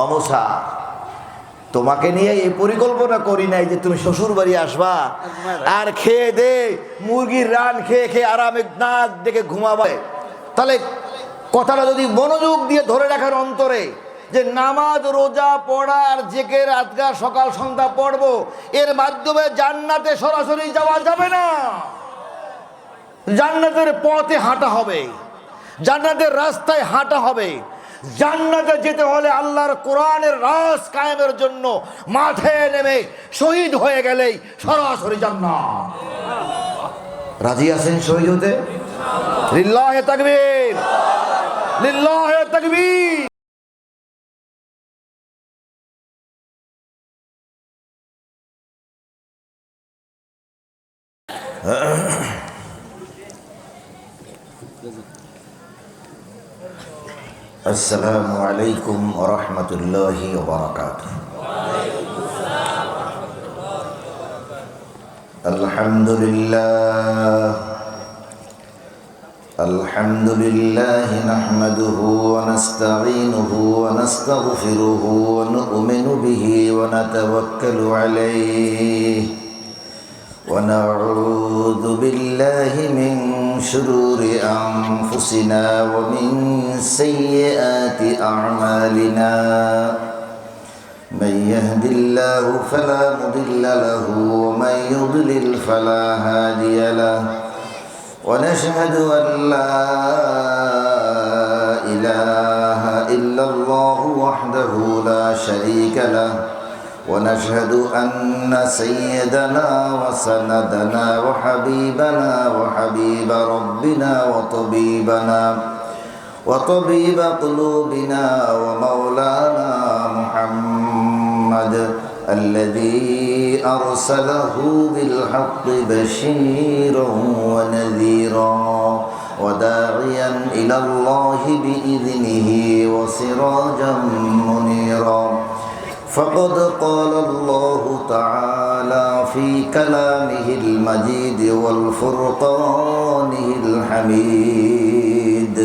অমুসা, তোমাকে নিয়ে এই পরিকল্পনা করি নাই যে তুমি শ্বশুর বাড়ি আসবা আর খেয়ে দে মুরগির রান খেয়ে খেয়ে আরামে নাক ডেকে ঘুমাবে। তাহলে কথাটা যদি মনোযোগ দিয়ে ধরে রাখার অন্তরে যে নামাজ রোজা পড়া আর জেকের আজকার সকাল সন্ধ্যা পড়বো, এর মাধ্যমে জান্নাতে সরাসরি যাওয়া যাবে না। জান্নাতের পথে হাঁটা হবে, জান্নাতের রাস্তায় হাঁটা হবে। জান্নাতে যেতে হলে আল্লাহর কোরআনের রাজ কায়েমের জন্য মাঠে নেমে শহীদ হয়ে গেলেই সরাসরি জান্নাত। রাজি আছেন শহীদ হতে? লিল্লাহে তাকবীর, লিল্লাহে তাকবীর। আসসালামু আলাইকুম ওয়া রাহমাতুল্লাহি ওয়া বারাকাতুহু। আলহামদুলিল্লাহ নাহমাদুহু ওয়া নাস্তাঈনুহু ওয়া নাস্তাগফিরুহু ওয়া নু'মিনু বিহি ওয়া নাতাওয়াক্কালু আলাইহি ونعوذ بالله من شرور أنفسنا ومن سيئات أعمالنا من يهد الله فلا مضل له ومن يضلل فلا هادي له ونشهد أن لا إله إلا الله وحده لا شريك له ونشهد أن سيدنا وسندنا وحبيبنا وحبيب ربنا وطبيب قلوبنا ومولانا محمد الذي أرسله بالحق بشيرا ونذيرا وداعيا إلى الله بإذنه وسراجا منيرا فقد قال الله تعالى في كلامه المجيد والفرقانه الحميد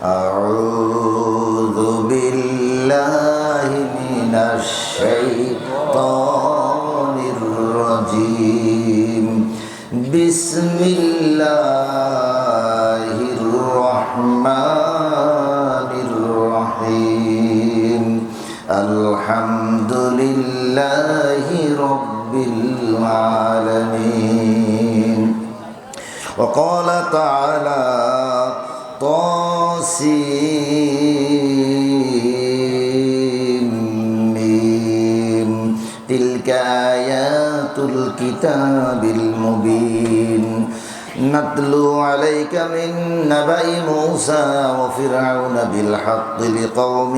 أعوذ بالله من الشيطان الرجيم بسم الله الرحمن الرحيم الحمد لله رب العالمين وقال تعالى طاسيم تلك آيات الكتاب المبين نتلو عليك من نبأ موسى وفرعون بالحق لقوم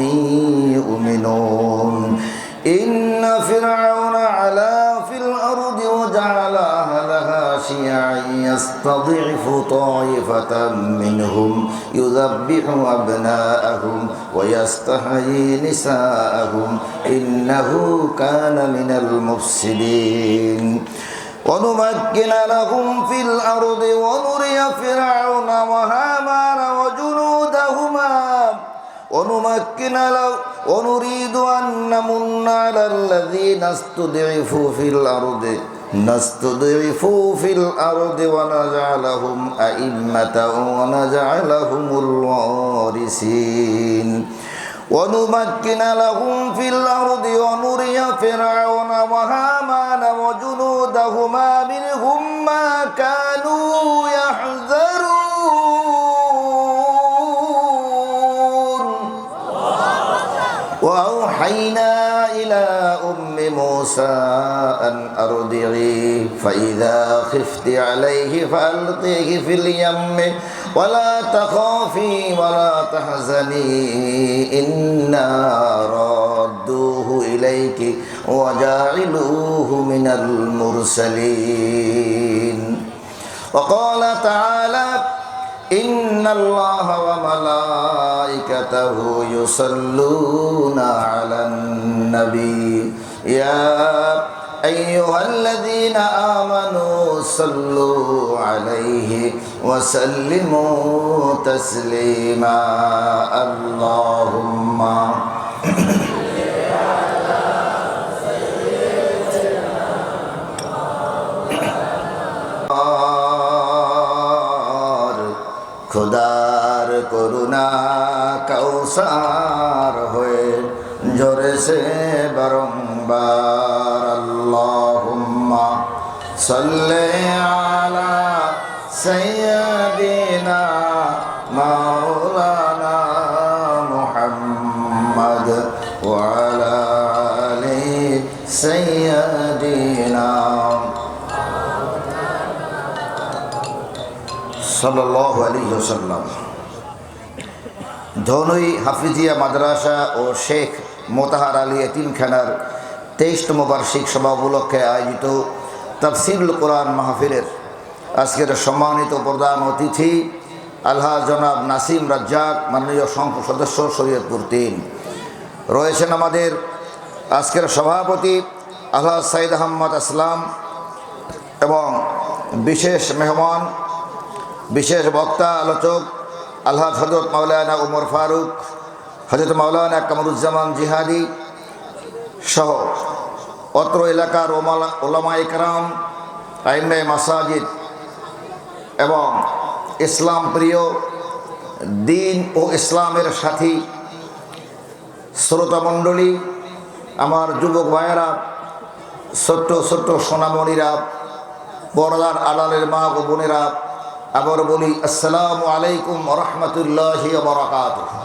يؤمنون إن فرعون علا في الأرض وجعل أهلها شيعا يستضعف طائفة منهم يذبح أبناءهم ويستحيي نساءهم إنه كان من المفسدين ونمكن لهم في الأرض ونري فرعون وهامان وجنودهما ونريد أن نمن على الذين استضعفوا في الأرض ونجعلهم أئمة ونجعلهم الوارثين ونمكن لهم في الأرض ونري فرعون وهامان وجنودهما منهم ما كانوا يحذرون وأوحينا إلى أم موسى أن أرضعيه فإذا خفت عليه فألقيه في اليم ولا تخافي ولا تحزني إنا رادوه إليك وجاعلوه من المرسلين وقال تعالى إن الله وملائكته يصلون على النبي يا أيها الذين آمنوا صلوا عليه وسلموا تسليما اللهم খুদার করুণা কাউসার হয়ে ঝরেছে বারংবার। আল্লাহুম্মা সাল্লি আলা সাইয়্যিদিনা মাওলানা মুহাম্মদ ওয়া আলা আলি সাইয়্যিদিনা সাল্লাল্লাহু আলাইহি ওয়াসাল্লাম। ধনই হাফিজিয়া মাদ্রাসা ও শেখ মোতাহার আলী এতিমখানার 23তম বার্ষিক সভা উপলক্ষে আয়োজিত তাফসিরুল কোরআন মাহফিলের আজকের সম্মানিত প্রধান অতিথি আলহাজ জনাব নাসিম রাজ্জাক, মাননীয় সংসদ সদস্য শরীয়তপুর 3। রয়েছেন আমাদের আজকের সভাপতি আলহাজ সাইদ আহমদ আসলাম এবং বিশেষ মেহমান, বিশেষ বক্তা আলোচক আলহাজ হযরত মাওলানা উমর ফারুক, হযরত মাওলানা কামরুজ্জামান জিহাদি সহ অত্র এলাকার ওলামা ইকরাম, আইম্মে মাসাজিদ এবং ইসলাম প্রিয় দিন ও ইসলামের সাথী শ্রোতামণ্ডলী, আমার যুবক ভাইয়েরা, ছোট্ট ছোট্ট সোনামণিরা, পর্দার আড়ালের মা ও বোনেরা, আবার বলি আসসালামু আলাইকুম ওয়া রাহমাতুল্লাহি ওয়া বারাকাতুহু।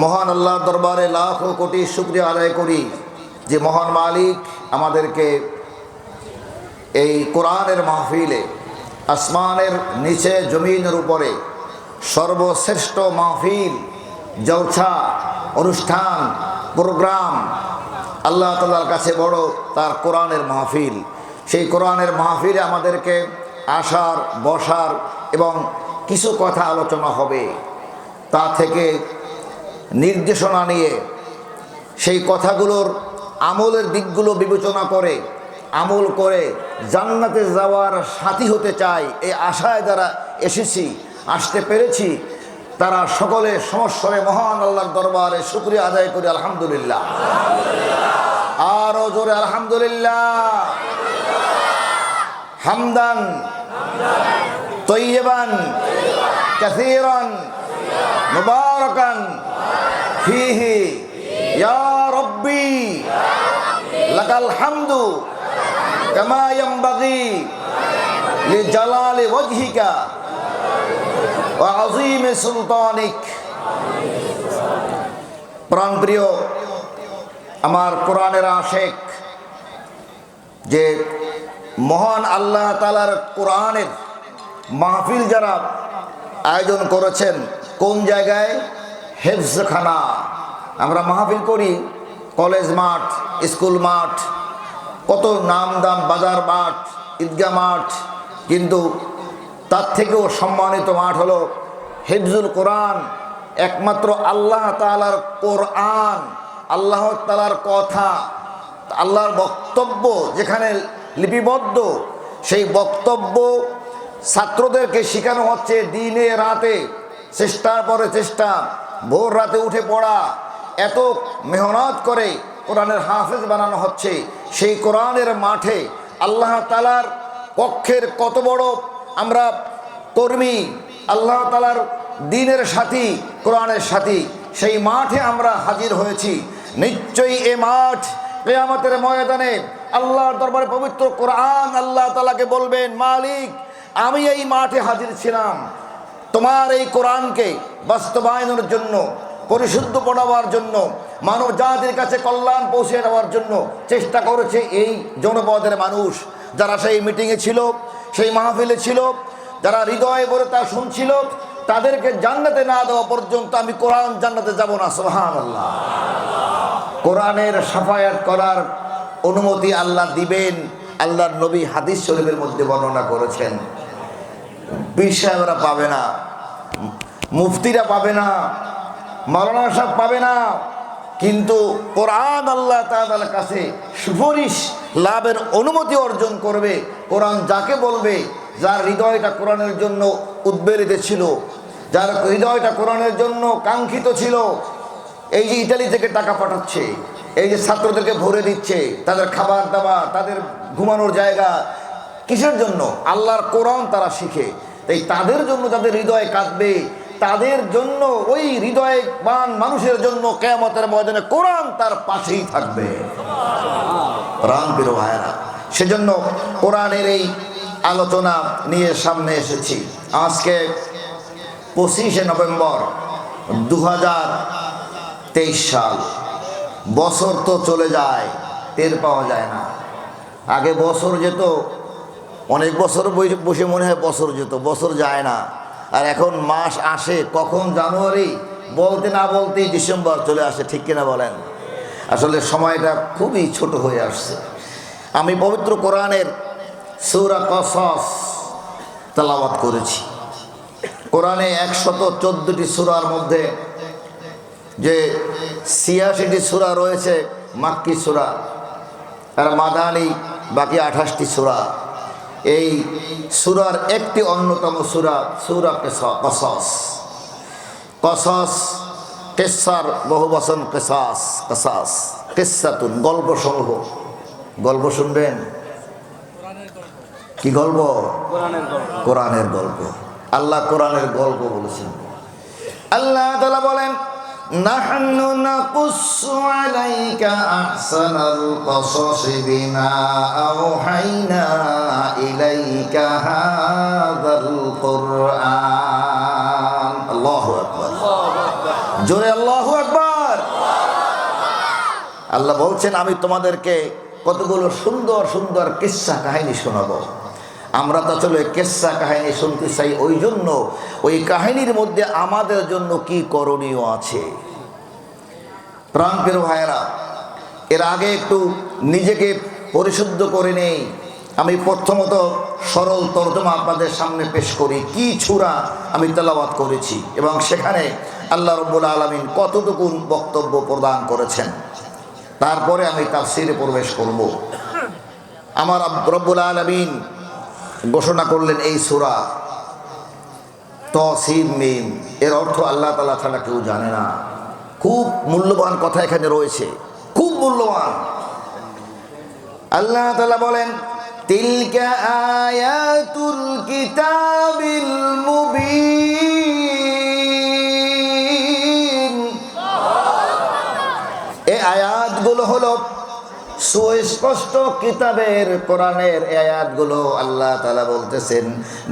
মহান আল্লাহর দরবারে লাখো কোটি শুকরিয়া আদায় করি যে মহান মালিক আমাদেরকে এই কোরআনের মাহফিলে, আসমানের নিচে জমিনের উপরে সর্বশ্রেষ্ঠ মাহফিল, জলসা, অনুষ্ঠান, প্রোগ্রাম আল্লাহ তাআলার কাছে বড় তার কোরআনের মাহফিল। সেই কোরআনের মাহফিলে আমাদেরকে আসার, বসার এবং কিছু কথা আলোচনা হবে, তা থেকে নির্দেশনা নিয়ে সেই কথাগুলোর আমলের দিকগুলো বিবেচনা করে আমল করে জান্নাতে যাওয়ার সাথী হতে চাই, এই আশায় যারা এসেছি, আসতে পেরেছি, তারা সকলে সমস্বরে মহান আল্লাহর দরবারে শুকরিয়া আদায় করি আলহামদুলিল্লাহ। আরো জোরে আলহামদুলিল্লাহ। হামদান তয়্যিবান কাসীরান মুবারাকান ফীহি ইয়া রাব্বি লাকাল হামদু কামা ইয়ানবাগি লিজালালি ওয়াজহিকা ওয়া আযীমি সুলতানিক। প্রাণপ্রিয় আমার কোরআনের আশেক, যে মহান আল্লাহ তাআলার কোরআনের মাহফিল যারা আয়োজন করেছেন, কোন জায়গায়? হেফজখানা। আমরা মাহফিল করি কলেজ মাঠ, স্কুল মাঠ, কত নাম দাম বাজার মাঠ, ঈদগাহ মাঠ, কিন্তু তার থেকেও সম্মানিত মাঠ হলো হিফজুল কোরআন। একমাত্র আল্লাহ তাআলার কোরআন, আল্লাহ তাআলার কথা, আল্লাহর বক্তব্য যেখানে লিপিবদ্ধ, সেই বক্তব্য ছাত্রদেরকে শেখানো হচ্ছে দিনে রাতে, চেষ্টার পরে চেষ্টা, ভোর রাতে উঠে পড়া, এত মেহনত করে কোরআনের হাফেজ বানানো হচ্ছে। সেই কোরআনের মাঠে আল্লাহ তাআলার পক্ষের কত বড় আমরা কর্মী, আল্লাহ তাআলার দ্বীনের সাথী, কোরআনের সাথী, সেই মাঠে আমরা হাজির হয়েছি। নিশ্চয়ই এ মাঠ কিয়ামতের ময়দানে আল্লাহর দরবারে পবিত্র কোরআন আল্লাহ তাআলাকে বলবেন, মালিক আমি এই মাঠে হাজির ছিলাম তোমার এই কোরআনকে বাস্তবায়নের জন্য, পরিশুদ্ধ পড়াবার জন্য, মানব জাতির কাছে কল্যাণ পৌঁছে দেওয়ার জন্য চেষ্টা করেছে এই জনপদের মানুষ, যারা সেই মিটিংয়ে ছিল, সেই মাহফিলে ছিল, যারা হৃদয়ে ভরে তা শুনছিল। তাদেরকে জান্নাতে না দেওয়া পর্যন্ত আমি কোরআন জান্নাতে যাব না। সুবহানাল্লাহ। কোরআনের সাফায়াত করার অনুমতি আল্লাহ দিবেন, আল্লাহর নবী হাদিস শরীফের মধ্যে বর্ণনা করেছেন। পীর সাহেবরা পাবে না, মুফতিরা পাবে না, মাওলানা সাহেব পাবে না, কিন্তু কোরআন আল্লাহ তাআলার কাছে সুপারিশ লাভের অনুমতি অর্জন করবে। কোরআন যাকে বলবে, যার হৃদয়টা কোরআনের জন্য উদ্বেলিত ছিল, যার হৃদয়টা কোরআনের জন্য কাঙ্ক্ষিত ছিল, এই যে ইতালি থেকে টাকা পাঠাচ্ছে, এই যে ছাত্রদেরকে ভরে দিচ্ছে, তাদের খাবার দাবার, তাদের ঘুমানোর জায়গা, কিসের জন্য? আল্লাহর কোরআন তারা শিখে। তাই তাদের জন্য যাদের হৃদয় কাঁদবে, তাদের জন্য ওই হৃদয়বান মানুষের জন্য কিয়ামতের ময়দানে কোরআন তার পাশেই থাকবে। কোরআন প্রিয় ভাইরা, সেজন্য কোরআনের এই আলোচনা নিয়ে সামনে এসেছি। আজকে 25শে নভেম্বর 2023 সাল। বছর তো চলে যায়, টের পাওয়া যায় না। আগে বছর যেত, অনেক বছর বসে মনে হয় বছর যেত, বছর যায় না। আর এখন মাস আসে কখন, জানুয়ারি বলতে না বলতেই ডিসেম্বর চলে আসে, ঠিক কিনা বলেন? আসলে সময়টা খুবই ছোট হয়ে আসছে। আমি পবিত্র কোরআনের সূরা কসস তেলাওয়াত করেছি। কোরআনে 114টি সূরার মধ্যে যে 86টি সূরা রয়েছে মাক্কি সূরা, আর মাদানী বাকি 28টি সূরা। এই সূরার একটি অন্যতম সূরা কসস। কসস কিসার বহুবচন, কসাস কিসাতুন, গল্প সমূহ। গল্প শুনবেন? কি গল্প? কোরআনের গল্প। আল্লাহ কোরআনের গল্প বলেছেন। আল্লাহ তাআলা বলেন, নাহনু নাকুসসু আলাইকা আহসানাল কসসি বিমা আওহাইনা ইলাইকা হাযাল কুরআন। আল্লাহু আকবার, জোরে আল্লাহু আকবার। আল্লাহ বলছেন, আমি তোমাদেরকে কতগুলো সুন্দর সুন্দর কিস্সা কাহিনী শোনাবো। আমরা তো আসলে কিস্সা কাহিনী শুনতে চাই, ওই জন্য ওই কাহিনীর মধ্যে আমাদের জন্য কি করণীয় আছে। প্রাণপ্রিয় ভাইয়েরা, এর আগে একটু নিজেকে পরিশুদ্ধ করে নেই। আমি প্রথমত সরল তর্জমা আপনাদের সামনে পেশ করি, কি সূরা আমি তেলাওয়াত করেছি এবং সেখানে আল্লাহ রাব্বুল আলামিন কতটুকু বক্তব্য প্রদান করেছেন। তারপরে আমি তাফসীরে প্রবেশ করব। আমার রব্বুল আলামিন ঘোষণা করলেন এই সূরা তসিম মিম, এর অর্থ আল্লাহ তাআলা ছাড়া কেউ জানে না। খুব মূল্যবান কথা এখানে রয়েছে, খুব মূল্যবান। আল্লাহ তাআলা বলেন, তিলকা আয়াতুল কিতাবিল মুবিন। এই আয়াতগুলো হলো সুস্পষ্ট কিতাবের কোরআনের আয়াতগুলো। আল্লাহ তাআলা বলতেছেন,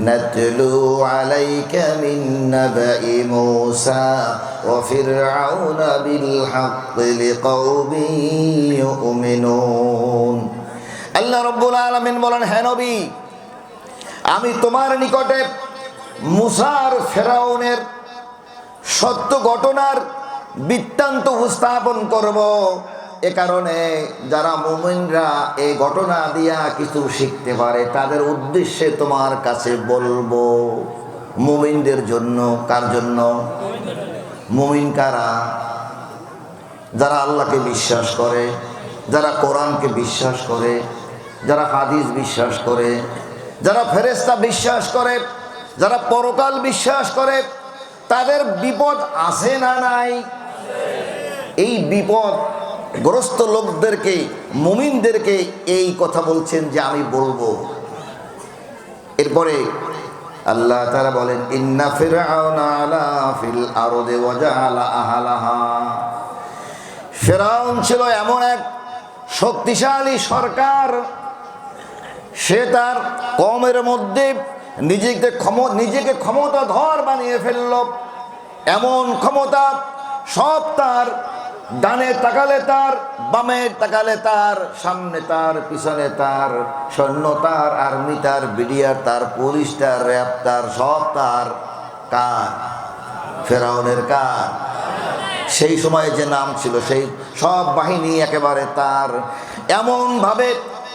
নাতলু আলাইকা মিন নাবাই মূসা ওয়া ফিরআউনা বিল হাক্কি লিকাওমিন ইউমিনুন। আল্লাহ রাব্বুল আলামিন বলেন, হে নবী, আমি তোমার নিকটে মূসা আর ফিরআউনের সত্য ঘটনার বৃত্তান্ত উপস্থাপন করব। এ কারণে যারা মুমিনরা এই ঘটনা দিয়া কিছু শিখতে পারে তাদের উদ্দেশ্যে তোমার কাছে বলবো। মুমিনদের জন্য। কার জন্য? মুমিন কারা? যারা আল্লাহকে বিশ্বাস করে, যারা কোরআনকে বিশ্বাস করে, যারা হাদিস বিশ্বাস করে, যারা ফেরেশতা বিশ্বাস করে, যারা পরকাল বিশ্বাস করে, তাদের বিপদ আছে না নাই? এই বিপদ গ্রস্ত লোকদেরকে, মুমিনদেরকে এই কথা বলছেন যে আমি বলবো। এরপরে আল্লাহ তাআলা বলেন, ইন্না ফিরআউনা আলা ফিল আরদি ওয়া জাআলা আহলাহা। ফিরআউন ছিল এমন এক শক্তিশালী সরকার, সে তার কওমের মধ্যে নিজেকে ক্ষমতাধর বানিয়ে ফেলল। এমন ক্ষমতা, সব তার, ডানে তাকালে তার, বামে তাকালে তার, সামনে তার, পিছনে তার, সৈন্য তার, আর্মি তার, বিডিআর তার, পুলিশ তার, র্যাব তার, সব তার। কার? ফেরাউনের। কার? সেই সময়ে যে নাম ছিল, সেই সব বাহিনী একেবারে তার। এমনভাবে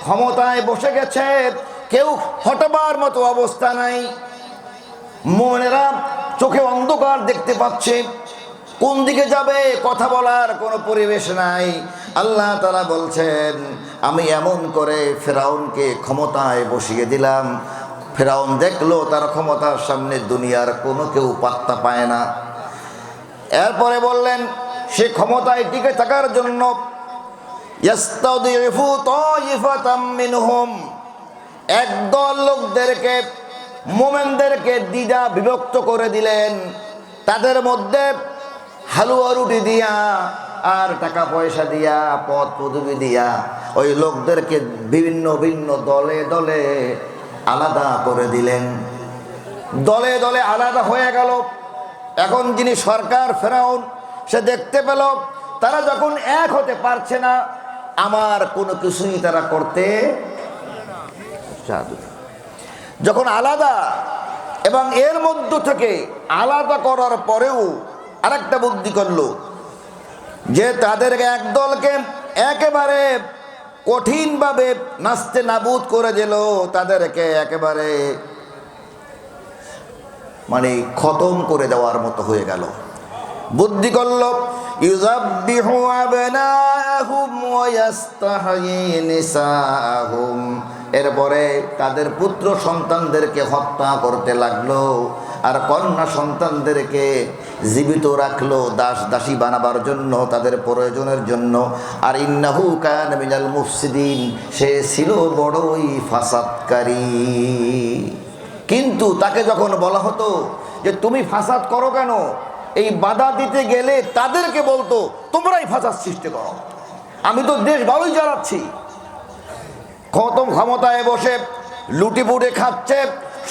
ক্ষমতায় বসে গেছে, কেউ হটাবার মতো অবস্থা নাই। মুমিনেরা চোখে অন্ধকার দেখতে পাচ্ছে, কোন দিকে যাবে কথা বলার কোনো পরিবেশ নাই। আল্লাহ তাআলা বলছেন, আমি এমন করে ফেরাউনকে ক্ষমতায় বসিয়ে দিলাম। ফেরাউন দেখলো তার ক্ষমতার সামনে দুনিয়ার কোনো কেউ পাত্তা পায় না। এরপরে বললেন, সে ক্ষমতায় টিকে থাকার জন্য ইয়াস্তাদিফু তাইফাতাম মিনহুম, একদল লোকদেরকে মোমেনদেরকে দ্বিধা বিভক্ত করে দিলেন। তাদের মধ্যে হালুয়া রুটি দিয়া আর টাকা পয়সা দিয়া পদ পদবি দিয়া ওই লোকদেরকে ভিন্ন ভিন্ন দলে দলে আলাদা করে দিলেন। দলে দলে আলাদা হয়ে গেল। এখন যিনি সরকার ফেরাউন, সে দেখতে পেল তারা যখন এক হতে পারছে না, আমার কোনো কিছুই তারা করতে যখন আলাদা, এবং এর মধ্য থেকে আলাদা করার পরেও আরেকটা বুদ্ধি করলো যে তাদেরকে একদলকে একেবারে কঠিনভাবে নাস্তে নাবুদ করে দিল, তাদেরকে একেবারে মানে খতম করে দেওয়ার মতো হয়ে গেল। বুদ্ধি করল ইউযাব্বিহু আবনাহুম ওয়া ইস্তাহয়ী নিসাহুম, এরপরে তাদের পুত্র সন্তানদেরকে হত্যা করতে লাগলো আর কন্যা সন্তানদেরকে জীবিত রাখলো দাস দাসী বানাবার জন্য, তাদের প্রয়োজনের জন্য। আর ইন্নাহু কানা মিনাল মুফসিদিন, সে ছিল বড়ই ফাসাদকারী। কিন্তু তাকে যখন বলা হতো যে তুমি ফাসাদ করো কেন, এই বাধা দিতে গেলে তাদেরকে বলতো তোমরাই ফাসাদ সৃষ্টি করো, আমি তো দেশ ভালোই চালাচ্ছি। ক্ষমতায় বসে লুটিপুটে খাচ্ছে,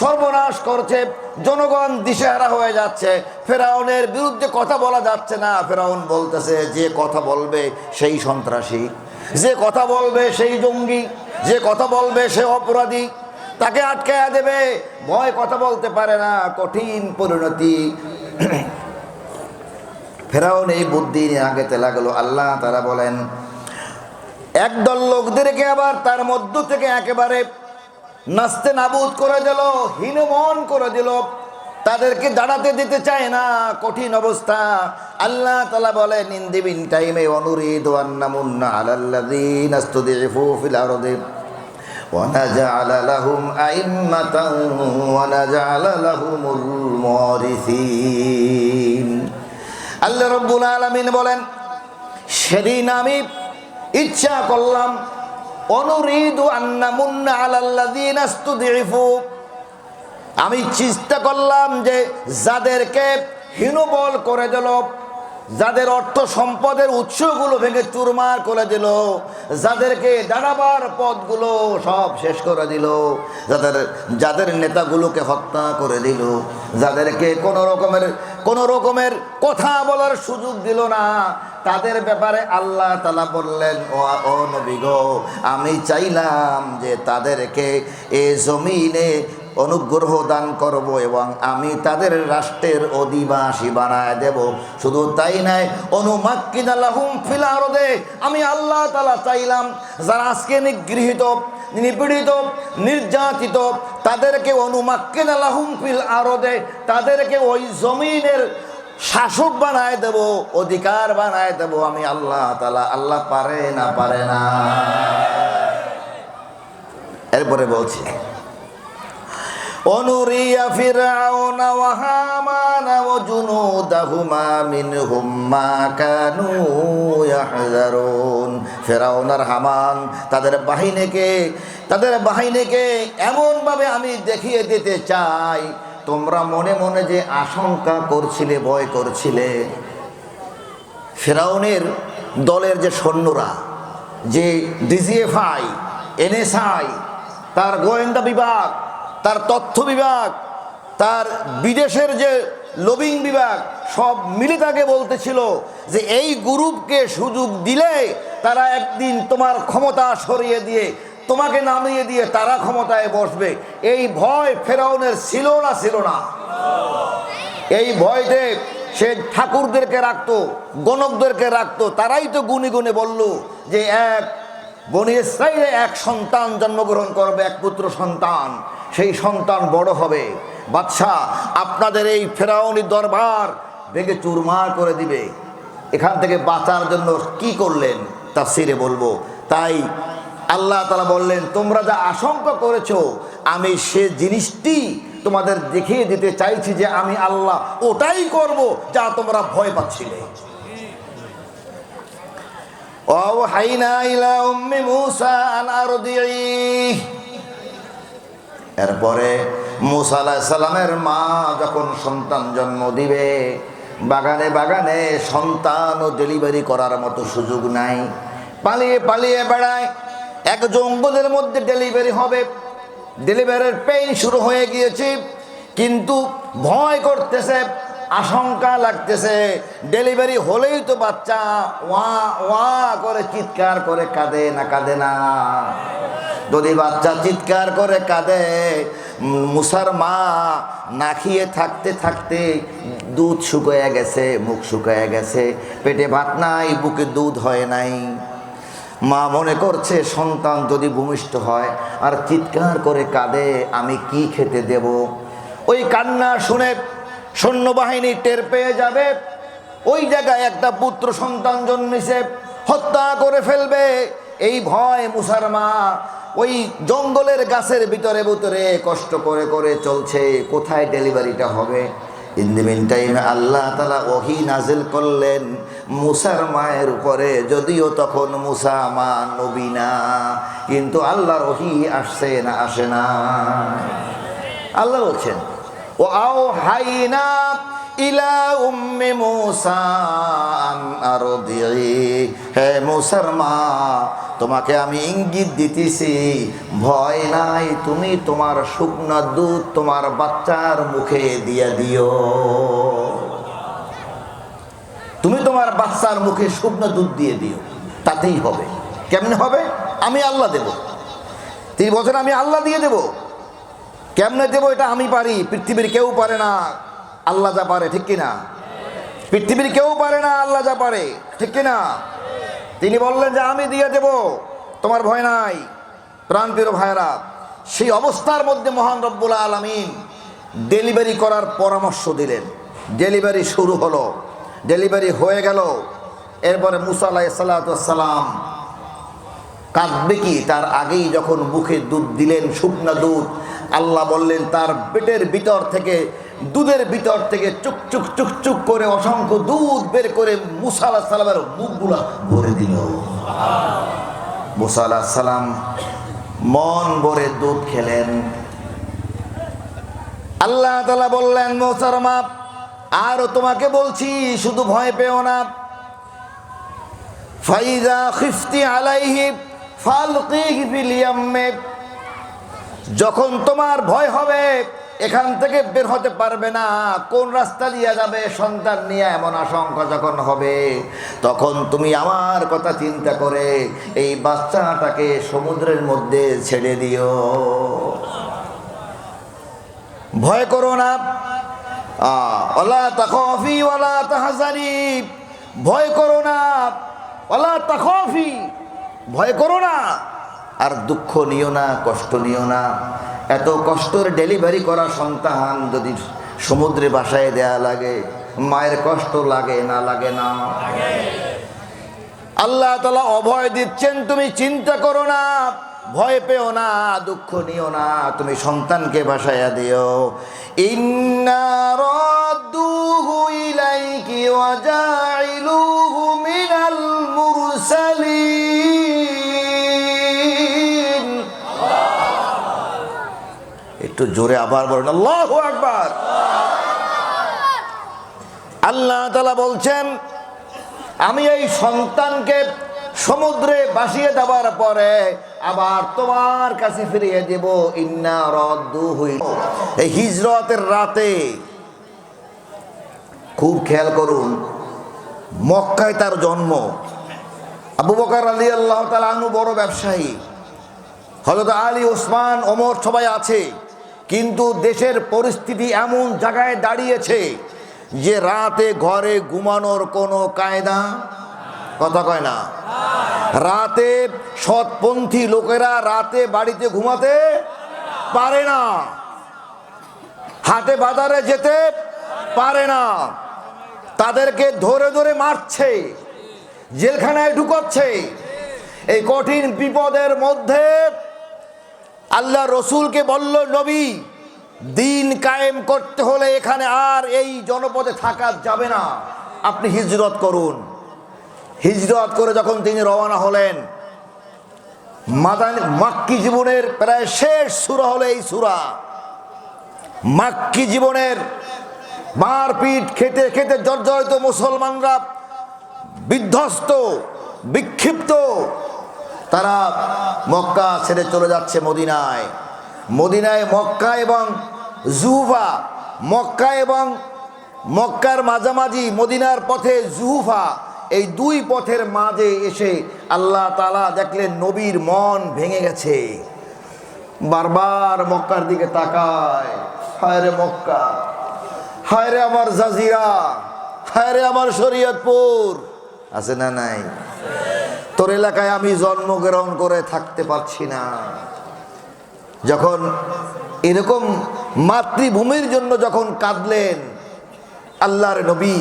সর্বনাশ করছে, জনগণ দিশেহারা হয়ে যাচ্ছে। ফেরাউনের বিরুদ্ধে কথা বলা যাচ্ছে না। ফেরাউন বলতেছে যে কথা বলবে সেই সন্ত্রাসী, যে কথা বলবে সেই জঙ্গি, যে কথা বলবে সে অপরাধী, তাকে আটকায়া দেবে। ভয় কথা বলতে পারে না, কঠিন পরিণতি। ফেরাউন এই বুদ্ধি নিয়ে আগেতে লাগলো। আল্লাহ তারা বলেন একদল লোকদেরকে আবার তার মধ্য থেকে একেবারে নাস্তে নাবুদ করে দিল, হীনমন করে দিল, তাদেরকে দাঁড়াতে দিতে চায় না, কঠিন অবস্থা। আল্লাহ তাআলা বলেন ইন দি মিন টাইমে অনুরিদু আন্নামুন্না আলাল্লাযীনা ইসতুদিফু ফিল আরদি ওয়া নাজআলা লাহুম আইম্মাতান ওয়া নাজআলা লাহুমুল ওয়ারিসিন। আল্লাহ রাব্বুল আলামিন বলেন সেদিন আমি ইচ্ছা করলাম, অনুরিদু আন্নামুন্না আলাল্লাযীনা ইসতুদিফু, আমি চেষ্টা করলাম যে যাদেরকে হীনবল করে দিল, যাদের অর্থ সম্পদের উৎসগুলো ভেঙে চুরমার করে দিল, যাদেরকে দাঁড়াবার পথগুলো সব শেষ করে দিল, যাদের নেতাগুলোকে হত্যা করে দিল, যাদেরকে কোনো রকমের কথা বলার সুযোগ দিল না, তাদের ব্যাপারে আল্লাহ তাআলা বললেন ও নবী গো, আমি চাইলাম যে তাদেরকে এই জমিনে অনুগ্রহ দান করব এবং আমি তাদের রাষ্ট্রের অধিবাসী বানায় দেব। শুধু তাই নয়, অনুমাক্কিনা লাহুম ফিল আরদে, আমি আল্লাহ তাআলা চাইলাম যারা আজকে নিগৃহীত, নিপীড়িত, নির্যাতিত, তাদেরকে অনুমাক্কিনা লাহুম ফিল আরদে, তাদেরকে ওই জমিনের শাসক বানায় দেব, অধিকার বানায় দেব আমি আল্লাহ তাআলা। আল্লাহ পারে না? পারে না? এরপরে বলছি অনুরিয়া ফিরআউনা ওয়া হামানা ওয়া জুনুদাহুমা মিনহুম মা কানু ইয়াহযারুন। ফিরআউন আর হামান তাদের বাহিনীকে এমনভাবে আমি দেখিয়ে দিতে চাই, তোমরা মনে মনে যে আশঙ্কা করছিলে, ভয় করছিলে, ফিরআউনের দলের যে সৈন্যরা, যে ডিজিএফআই, এনএসআই, তার গোয়েন্দা বিভাগ, তার তথ্য বিভাগ, তার বিদেশের যে লবিং বিভাগ, সব মিলে তাকে বলতেছিল যে এই গ্রুপকে সুযোগ দিলে তারা একদিন তোমার ক্ষমতা সরিয়ে দিয়ে, তোমাকে নামিয়ে দিয়ে তারা ক্ষমতায় বসবে। এই ভয় ফেরাউনের ছিল না? এই ভয়তে সে ঠাকুরদেরকে রাখতো, গণকদেরকে রাখতো। তারাই তো গুনে গুনে বলল যে এক বনি ইসরাঈলে এক সন্তান জন্মগ্রহণ করবে, এক পুত্র সন্তান, সেই সন্তান বড় হবে, বাদশাহ আপনাদের এই ফেরাউনি দরবার ভেঙে চুরমার করে দিবে। এখান থেকে বাঁচার জন্য কি করলেন তাফসিরে বলবো। তাই আল্লাহ তাআলা বললেন তোমরা যা আশঙ্কা করেছো আমি সে জিনিসটি তোমাদের দেখিয়ে দিতে চাইছি যে আমি আল্লাহ ওটাই করব যা তোমরা ভয় পাচ্ছিলে। ওয়াহাইনা ইলা উম্মি মূসা আন আরদিহি, এরপরে মুসা আলাইহিস সালামের মা যখন সন্তান জন্ম দিবে, বাগানে বাগানে সন্তান ও ডেলিভারি করার মতো সুযোগ নাই, পালিয়ে পালিয়ে বেড়ায়। এক জঙ্গলের মধ্যে ডেলিভারি হবে, ডেলিভারির পেইন শুরু হয়ে গিয়েছে, কিন্তু ভয় করতেছে, আশঙ্কা লাগতেছে। ডেলিভারি হলেই তো বাচ্চা ওয়া ওয়া করে চিৎকার করে কাঁদে না কাঁদে না? যদি বাচ্চা চিৎকার করে কাঁদে, মুসার মা না খেয়ে থাকতে থাকতে দুধ শুকিয়ে গেছে, মুখ শুকিয়ে গেছে, পেটে ভাত নাই, বুকে দুধ হয় নাই। মা মনে করছে সন্তান যদি ভূমিষ্ঠ হয় আর চিৎকার করে কাঁদে, আমি কি খেতে দেব? ওই কান্না শুনে সৈন্যবাহিনী টের পেয়ে যাবে ওই জায়গায় একটা পুত্র সন্তান জন্মেছে, হত্যা করে ফেলবে। এই ভয় মুসার মা ওই জঙ্গলের গাছের ভিতরে ভিতরে কষ্ট করে করে চলছে, কোথায় ডেলিভারিটা হবে। ইন দি মিন টাইমে আল্লাহ তাআলা ওহী নাজিল করলেন মুসার মায়ের উপরে। যদিও তখন মুসা মা নবী না, কিন্তু আল্লাহর ওহী আসছে না আসে না? আল্লাহ বলছেন ও আও হাইনা ইলা উম্মি মুসা আন আরদিহি, হে মুসার মা, তোমাকে আমি ইঙ্গিত দিতেছি, ভয় নাই, তুমি তোমার শুকনা দুধ তোমার বাচ্চার মুখে দিয়ে দিও। তুমি তোমার বাচ্চার মুখে শুকনো দুধ দিয়ে দিও, তাতেই হবে। কেমনে হবে? আমি আল্লাহ দেব। তিনি বলছেন আমি আল্লাহ দিয়ে দেব। কেমনে দেব এটা আমি পারি, পৃথিবীর কেউ পারে না, আল্লাহ যা পারে, ঠিক কিনা? পৃথিবীর কেউ পারে না, আল্লাহ যা পারে, ঠিক কিনা? তিনি বললেন যে আমি দিয়ে দেব, তোমার ভয় নাই। প্রাণপ্রিয় ভাইরা, সেই অবস্থার মধ্যে মহান রব্বুল আলামিন ডেলিভারি করার পরামর্শ দিলেন। ডেলিভারি শুরু হলো, ডেলিভারি হয়ে গেল। এরপরে মুসা আলাইহিস সালাম কাঁদবে কি তার আগেই যখন মুখে দুধ দিলেন, শুকনা দুধ, আল্লাহ বললেন তার পেটের ভিতর থেকে, দুধের ভিতর থেকে চুকচুক চুকচুক করে অসংখ্য দুধ বের করে মুসা আলাইহিস সালামের মুখগুলা ভরে দিল। মুসা আলাইহিস সালাম মন ভরে দুধ খেলেন। আল্লাহ তাআলা বললেন মুসার মা, আর তোমাকে বলছি শুধু ভয় পেও না। ফাইজা খিফতি আলাইহি ফালকিহি ফিল ইয়াম্মি, যখন তোমার ভয় হবে, এখান থেকে বের হতে পারবে না, কোন রাস্তা দিয়ে যাবে সন্তান নিয়ে, এমন আশঙ্কা যখন হবে, তখন তুমি আমার কথা চিন্তা করে এই বাচ্চাটাকে সমুদ্রের মধ্যে ছেড়ে দিও। ভয় করো না। ওয়ালা তাখাফি ওয়ালা তাহজানি, ভয় করো না। ওয়ালা তাখাফি, ভয় করো না, আর দুঃখ নিও না, কষ্ট নিও না। এত কষ্টের ডেলিভারি করা সন্তান যদি সমুদ্রে ভাসায় দেয়া লাগে, মায়ের কষ্ট লাগে না লাগে না? আল্লাহ তাআলা অভয় দিচ্ছেন, তুমি চিন্তা করো না, ভয় পেও না, দুঃখ নিও না, তুমি সন্তানকে ভাসাইয়া দিও। ইন্না রাদ্দুহু ইলাইকি ওয়া জাইলুহু মিনাল মুরসালিন। একটু জোরে আবার বলেন আল্লাহু আকবার। আল্লাহ তাআলা বলছেন আমি এই সন্তানকে সমুদ্রে ভাসিয়ে দেওয়ার পরে আবার তোমার কাছে ফিরিয়ে দেব। ইন্না রাদ্দুহু, এই হিজরতের রাতে খুব খেয়াল করুন, মক্কায় তার জন্ম। আবু বকর রাদিয়াল্লাহু তাআলা আনহু বড় ব্যবসায়ী, হযরত আলী, ওসমান, ওমর সবাই আছে, কিন্তু দেশের পরিস্থিতি এমন জায়গায় দাঁড়িয়েছে যে রাতে ঘরে ঘুমানোর কোনো কায়দা, কথা কয় না। রাতে সৎপন্থী লোকেরা রাতে বাড়িতে ঘুমাতে পারে না, হাটে বাজারে যেতে পারে না, তাদেরকে ধরে ধরে মারছে, জেলখানায় ঢুকাচ্ছে। এই কঠিন বিপদের মধ্যে আল্লাহ রসুলকে বলল, নবী, দিন কায়েম করতে হলে এখানে আর এই জনপদে থাকা যাবে না, আপনি হিজরত করুন। হিজরত করে যখন তিনি রওনা হলেন, মাক্কি জীবনের প্রায় শেষ সূরা হলো এই সূরা। মাক্কি জীবনের মারপিট খেতে খেতে জর্জরিত মুসলমানরা বিধ্বস্ত, বিক্ষিপ্ত, তারা মক্কা ছেড়ে চলে যাচ্ছে মদিনায়। মদিনায় মক্কা এবং জুহুফা, মক্কা এবং মক্কার মাঝামাঝি মদিনার পথে জুহুফা, এই দুই পথের মাঝে এসে আল্লাহ তাআলা দেখলেন নবীর মন ভেঙে গেছে। বারবার মক্কার দিকে তাকায়, হায় রে মক্কা, হায় রে আমার জাজিরা, হায় রে আমার শরীয়তপুর। আছে না নাই? তোর এলাকায় আমি জন্মগ্রহণ করে থাকতে পারছি না। যখন এরকম মাতৃভূমির জন্য যখন কাঁদলেন আল্লাহর নবী,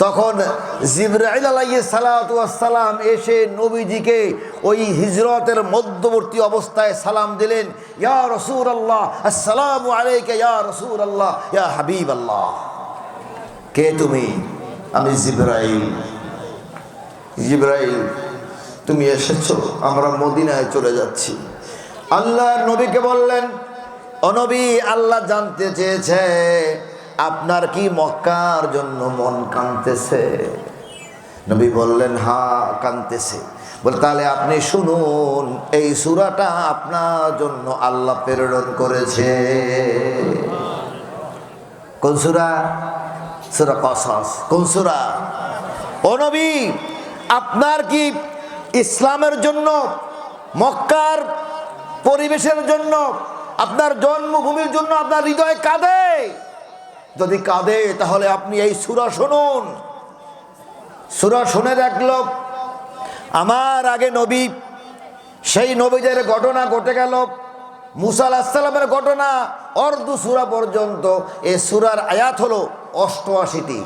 তখন জিবরাইল আলাইহিস সালাতু ওয়াস সালাম এসে নবীজিকে ওই হিজরতের মধ্যবর্তী অবস্থায় সালাম দিলেন, ইয়া রাসূলুল্লাহ, আসসালামু আলাইকা ইয়া রাসূলুল্লাহ, ইয়া হাবিবাল্লাহ। কে তুমি? আমি জিবরাইল। জিবরাইল, তুমি এসেছো, আমরা মদিনায় চলে যাচ্ছি। আল্লাহর নবীকে বললেন, ও নবী, আল্লাহ জানতে চেয়েছে আপনার কি মক্কার জন্য মন কাঁদতেছে? নবী বললেন, হ্যাঁ কাঁদতেছে। বলে, তাহলে আপনি শুনুন, এই সূরাটা আপনার জন্য আল্লাহ প্রেরণ করেছে। কোন সূরা? সূরা কসস। কোন সূরা? ও নবী, আপনার কি ইসলামের জন্য, মক্কার পরিবেশের জন্য, আপনার জন্মভূমির জন্য আপনার হৃদয় কাঁদে? যদি কাঁদে তাহলে আপনি এই সূরা শুনুন। সূরা শুনে দেখলো আমার আগে নবী, সেই নবীদের ঘটনা ঘটে গেল। মুসা আলাইহিস সালামের ঘটনা অর্ধ সূরা পর্যন্ত। এই সূরার আয়াত হলো 88টি,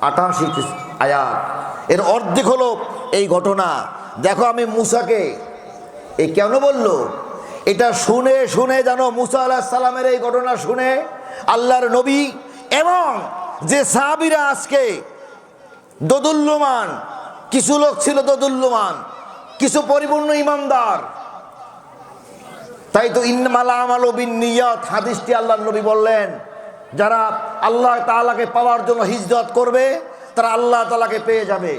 88টি আয়াত। এর অর্ধেক হলো এই ঘটনা। দেখো, আমি মুসাকে এই কেন বললো, এটা শুনে শুনে জানো, মুসা আলাইহিস সালামের এই ঘটনা শুনে আল্লাহর নবী এবং যে সাহাবীরা আজকে দোদুল্যমান, কিছু লোক ছিল দোদুল্যমান, কিছু পরিপূর্ণ ইমানদার। তাই তো ইন্নামাল আমালু বিন্নিয়াত হাদিসটি আল্লাহর নবী বললেন, যারা আল্লাহ তাআলাকে পাওয়ার জন্য হিজরত করবে তারা আল্লাহ তাআলাকে পেয়ে যাবে,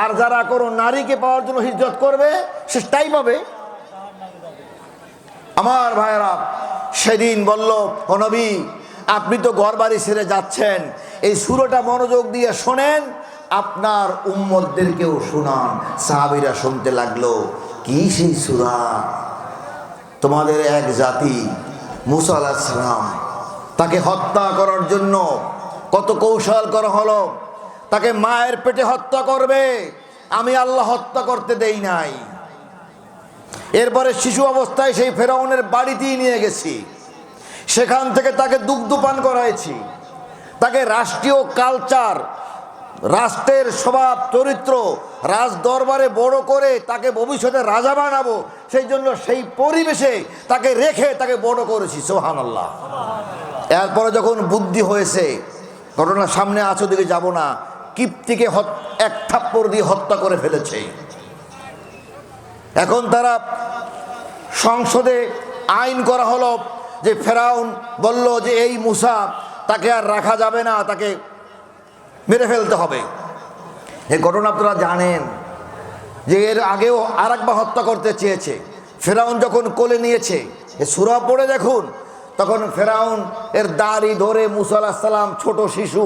আর যারা কোনো নারীকে পাওয়ার জন্য হিজরত করবে সে তাই পাবে। আমার ভাইয়েরা, সেদিন বলল, ও নবী, আপনি তো ঘর বাড়ি ছেড়ে যাচ্ছেন, এই সূরাটা মনোযোগ দিয়ে শোনেন, আপনার উম্মতদেরকেও শোনান। সাহাবীরা শুনতে লাগলো। কি সেই সূরা? তোমাদের এক জাতি মুসা আলাইহিস সালাম, তাকে হত্যা করার জন্য কত কৌশল করা হলো। তাকে মায়ের পেটে হত্যা করবে, আমি আল্লাহ হত্যা করতে দেই নাই। এরপরে শিশু অবস্থায় সেই ফেরাউনের বাড়িতেই নিয়ে গেছি, সেখান থেকে তাকে দুগ্ধপান করাইছি, তাকে রাষ্ট্রীয় কালচার, রাষ্ট্রের স্বভাব চরিত্র, রাজ দরবারে বড় করে তাকে ভবিষ্যতে রাজা বানাবো, সেই জন্য সেই পরিবেশে তাকে রেখে তাকে বড় করেছি। সুবহানাল্লাহ। এরপরে যখন বুদ্ধি হয়েছে, ঘটনা সামনে আছে, ওদিকে যাব না, কিপ্তিকে এক থাপ্পড় দিয়ে হত্যা করে ফেলেছে। এখন তারা সংসদে আইন করা হলো যে ফেরাউন বলল যে এই মুসা, তাকে আর রাখা যাবে না, তাকে মেরে ফেলতে হবে। এই ঘটনা আপনারা জানেন যে এর আগেও আরেকবার হত্যা করতে চেয়েছে। ফেরাউন যখন কোলে নিয়েছে, এ সূরা পড়ে দেখুন, তখন ফেরাউন এর দাড়ি ধরে মুসা আলাইহিস সালাম, ছোট শিশু,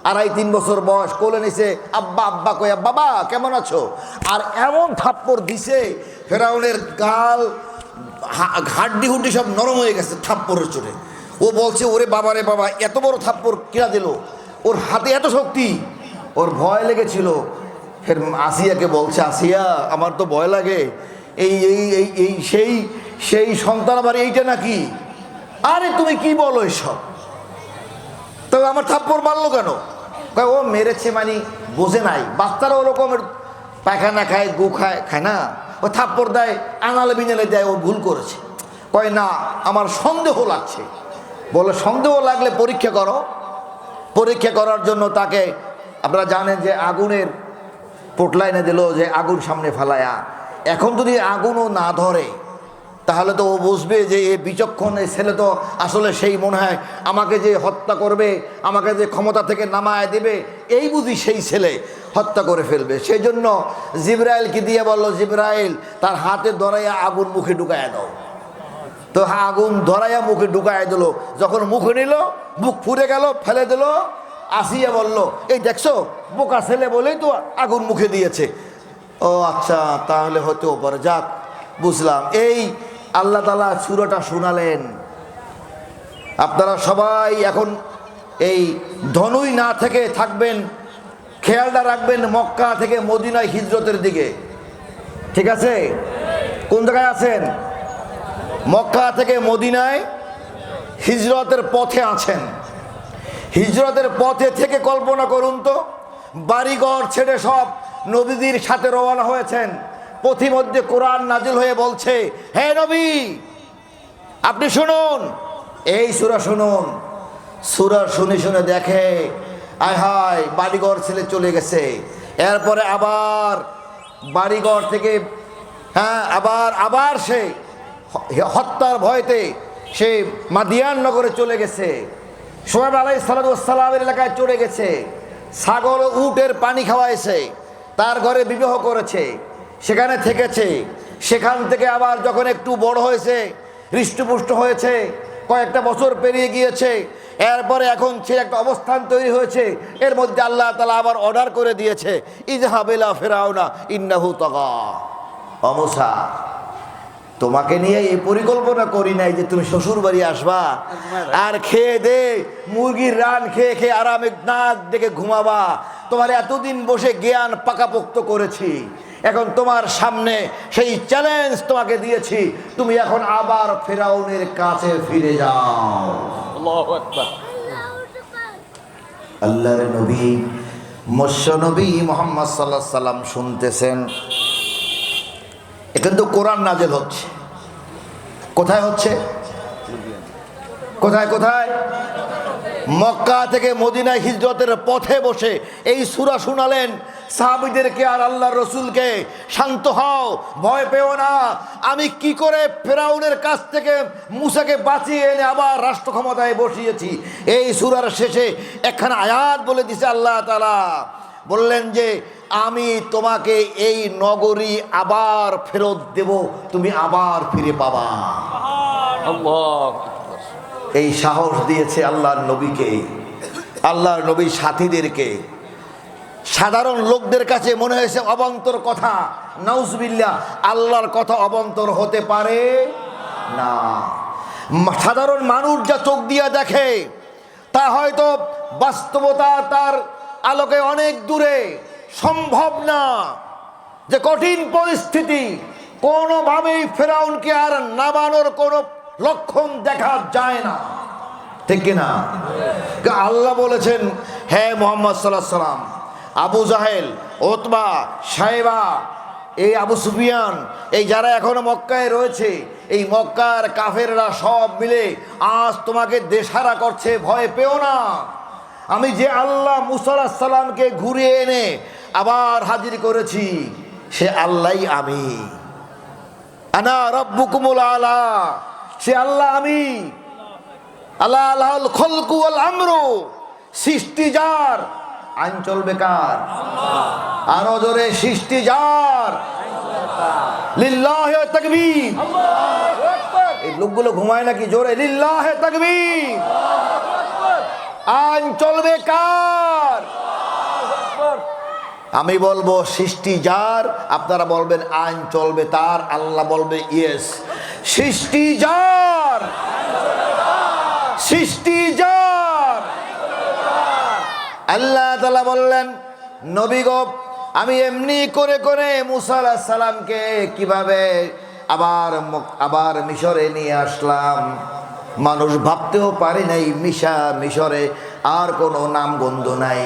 2.5-3 বছর বয়স, কোলে নিছে, আব্বা আব্বা কয়া, বাবা কেমন আছো? আর এমন থাপ্পড় দিছে, ফেরাউনের গাল, হাড্ডি হুড্ডি সব নরম হয়ে গেছে থাপ্পড়ের চোটে। ও বলছে, ওরে বাবা রে বাবা, এত বড় থাপ্পড় কিরা দিল, ওর হাতে এত শক্তি। ওর ভয় লেগেছিল। ফের আসিয়াকে বলছে, আসিয়া আমার তো ভয় লাগে, এই এই এই এই সেই সেই সন্তান আবার এইটা নাকি? আরে তুমি কি বলো এসব? তবে আমার থাপ্পড় মারলো কেন? ও মেরেছে মানে বোঝে নাই, বাচ্চারা ওরকমের পায়খানা খায়, গু খায় না, ও থাপ্পড় দেয়, আনালে বিনালে দেয়, ও ভুল করেছে। কয় না, আমার সন্দেহ লাগছে। বলে, সন্দেহ লাগলে পরীক্ষা করো। পরীক্ষা করার জন্য তাকে, আপনারা জানেন যে আগুনের পোটলা এনে দিল, যে আগুন সামনে ফেলায়া, এখন যদি আগুনও না ধরে তাহলে তো ও বুঝবে যে এ বিচক্ষণ, এই ছেলে তো আসলে সেই মনে হয় আমাকে যে হত্যা করবে, আমাকে যে ক্ষমতা থেকে নামায় দেবে, এই বুঝি সেই ছেলে, হত্যা করে ফেলবে। সেই জন্য জিবরাইলকে দিয়ে বলল, জিবরাইল তার হাতে ধরাইয়া আগুন মুখে ঢুকাইয়া দাও। তো আগুন ধরাইয়া মুখে ঢুকাইয়া দিল। যখন মুখে নিল, মুখ ফুরে গেল, ফেলে দিল। আসিয়া বলল, এই দেখছো, বোকা ছেলে বলেই তো আগুন মুখে দিয়েছে। ও আচ্ছা, তাহলে হতেও পারে, যাক বুঝলাম। এই আল্লাহ তাআলা সূরাটা শোনালেন। আপনারা সবাই এখন এই ধনুই না থেকে থাকবেন, খেয়ালটা রাখবেন মক্কা থেকে মদিনায় হিজরতের দিকে, ঠিক আছে? কোন জায়গায় আছেন? মক্কা থেকে মদিনায় হিজরতের পথে আছেন। হিজরতের পথে থেকে কল্পনা করুন তো, বাড়িঘর ছেড়ে সব নবীদের সাথে রওনা হয়েছেন। পথিমধ্যে কোরআন নাজিল হয়ে বলছে, হে নবী আপনি শুনুন, এই সূরা শুনুন। সূরা শুনে শুনে দেখে, আয় হায়, বাড়িঘর ছেড়ে চলে গেছে। এরপরে আবার বাড়িঘর থেকে আবার সে হত্যার ভয়তে সে মাদিয়ান নগরে চলে গেছে। শুআয়ব আলাইহিস সালামের এলাকায় চলে গেছে। ছাগল উটের পানি খাওয়াইছে, তার ঘরে বিবাহ করেছে, সেখানে থেকেছে। সেখান থেকে আবার যখন একটু বড় হয়েছে, হৃষ্টপুষ্ট হয়েছে, কয়েকটা বছর পেরিয়ে গিয়েছে, এরপরে এখন সে একটা অবস্থান তৈরি হয়েছে। এর মধ্যে আল্লাহ তাআলা আবার অর্ডার করে দিয়েছে, ইযহাব ইলা ফিরআউনা ইন্নাহু তাগা। ও মূসা, তোমাকে নিয়ে এই পরিকল্পনা করি নাই যে তুমি শ্বশুর বাড়ি আসবা আর খেয়ে দে মুরগির রান খেয়ে খেয়ে আরামে নাক ডেকে ঘুমাবা। তোমার এতদিন বসে জ্ঞান পাকাপোক্ত করেছি, এখন তোমার সামনে সেই চ্যালেঞ্জ তোমাকে দিয়েছি, তুমি এখন আবার ফেরাউনের কাছে ফিরে যাও। আল্লাহু আকবার। আল্লাহর নবী মৎস্য নবী মুহাম্মদ সাল্লাল্লাহু আলাইহি সাল্লাম শুনতেছেন। কিন্তু কোরআন নাজিল হচ্ছে। কোথায় হচ্ছে? কোথায় কোথায়? মক্কা থেকে মদিনায় হিজরতের পথে বসে এই সূরা শুনালেন সাহাবীদেরকে আর আল্লাহর রাসূলকে। শান্ত হও, ভয় পেও না, আমি কি করে ফেরাউনের কাছ থেকে মূসাকে বাঁচিয়ে এনে আবার রাষ্ট্র ক্ষমতায় বসিয়েছি। এই সূরার শেষে একখানা আয়াত বলে দিছে আল্লাহ তাআলা, বললেন যে আমি তোমাকে এই নগরী আবার ফেরত দেব, তুমি আবার ফিরে পাবা। এই সাহস দিয়েছে আল্লাহর নবীকে, আল্লাহর নবীর সাথীদেরকে। সাধারণ লোকদের কাছে মনে হয়েছে অবান্তর কথা, নাউজুবিল্লাহ, আল্লাহর কথা অবান্তর হতে পারে না। সাধারণ মানুষ যা চোখ দিয়া দেখে তা হয়তো বাস্তবতা তার আলোকে অনেক দূরে। সম্ভব না যে কঠিন পরিস্থিতি, কোনোভাবেই ফেরাউনকে আর নামানোর কোনো লক্ষণ দেখা যায় না, ঠিক কিনা? আল্লাহ বলেছেন, হে মুহাম্মদ সাল্লাল্লাহু আলাইহি সাল্লাম, আবু জাহেল, উতবা, শাইবা, এই আবু সুফিয়ান, এই যারা এখনো মক্কায় রয়েছে, এই মক্কার কাফেররা সব মিলে আজ তোমাকে দেশহারা করছে। ভয় পেও না, আমি যে আল্লাহ মুসা আলাইহিস সালামকে ঘুরিয়ে এনে আবার হাজির করেছি, সে আল্লাহই আমি। আনা রাব্বুকুমুল আলা, সে আল্লাহ আমি। আল্লাহ আল্লাহুল খলকু ওয়াল আমরু, সৃষ্টি যার, আইন চলবে কার? আরো জোরে, সৃষ্টি যার, লিল্লাহি তাকবীর। এই লোকগুলো ঘুমায় নাকি? জোরে লিল্লাহি তাকবীর। আইন চলবে কার? আমি বলবো সৃষ্টি যার, আপনারা বলবেন আইন চলবে তার। আল্লাহ বলবে ইয়েস, সৃষ্টি যার, সৃষ্টি যার। আল্লাহ তাআলা বললেন, নবী গো, আমি এমনি করে করে মুসা আলাইহিস সালামকে কিভাবে আবার মিশরে নিয়ে আসলাম, মানুষ ভাবতেও পারে নাই মিশরে আর কোনো নামগন্ধ নাই,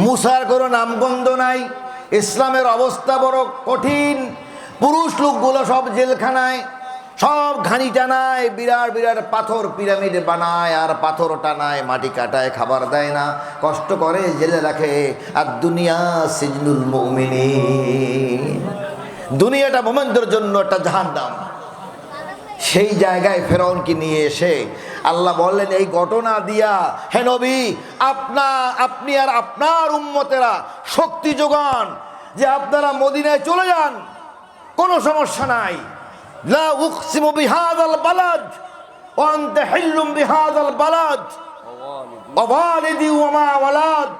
মুসার কোনো নামগন্ধ নাই। ইসলামের অবস্থা বড় কঠিন। পুরুষ লোকগুলো সব জেলখানায়, সব ঘানি টানায়, বিরাট বিরাট পাথর পিরামিড বানায় আর পাথর টানায়, মাটি কাটায়, খাবার দেয় না, কষ্ট করে জেলে রাখে। আর দুনিয়া সিজনুল মুমিনিন, দুনিয়াটা মুমিনদের জন্য একটা জাহান্নাম। সেই জায়গায় ফেরাউনকে নিয়ে এসে আল্লাহ বললেন এই ঘটনা দিয়া, হে নবী, আপনি আর আপনার উম্মতেরা শক্তি যোগান যে আপনারা মদিনায় চলে যান, কোনো সমস্যা নাই। লা উকসিমু বিহাযাল বালাদ ওয়া আনতা হিল্লুম বিহাযাল বালাদ ওয়া ওয়ালিদি ওয়া মা ওয়ালাদ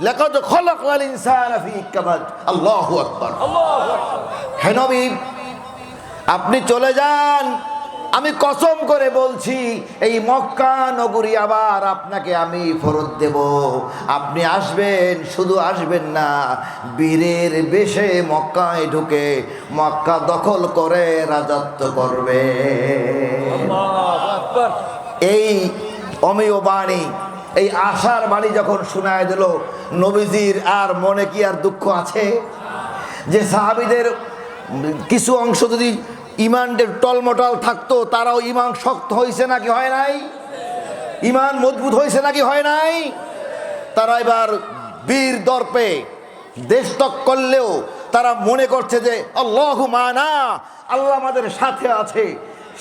লাকাদ খালাকনাল ইনসানা ফি কাবাদ। আল্লাহু আকবার। হে নবী, আপনি চলে যান, আমি কসম করে বলছি এই মক্কা নগরী আবার আপনাকে আমি ফেরত দেব। আপনি আসবেন, শুধু আসবেন না, বীরের বেশে মক্কায় ঢুকে মক্কা দখল করে রাজত্ব করবে। এই অমেয় বাণী, এই আশার বাণী যখন শোনায় দিল, নবীজির আর মনে কি আর দুঃখ আছে? যে সাহাবীদের কিছু অংশ যদি ইমানের টলমটল থাকতো, তারাও ইমান শক্ত হয়েছে নাকি হয় নাই? ইমান মজবুত হয়েছে নাকি হয় নাই? তারা এবার বীর দর্পে দেশ ত্যাগ করলেও তারা মনে করছে যে আল্লাহু মানা, আল্লাহ আমাদের সাথে আছে।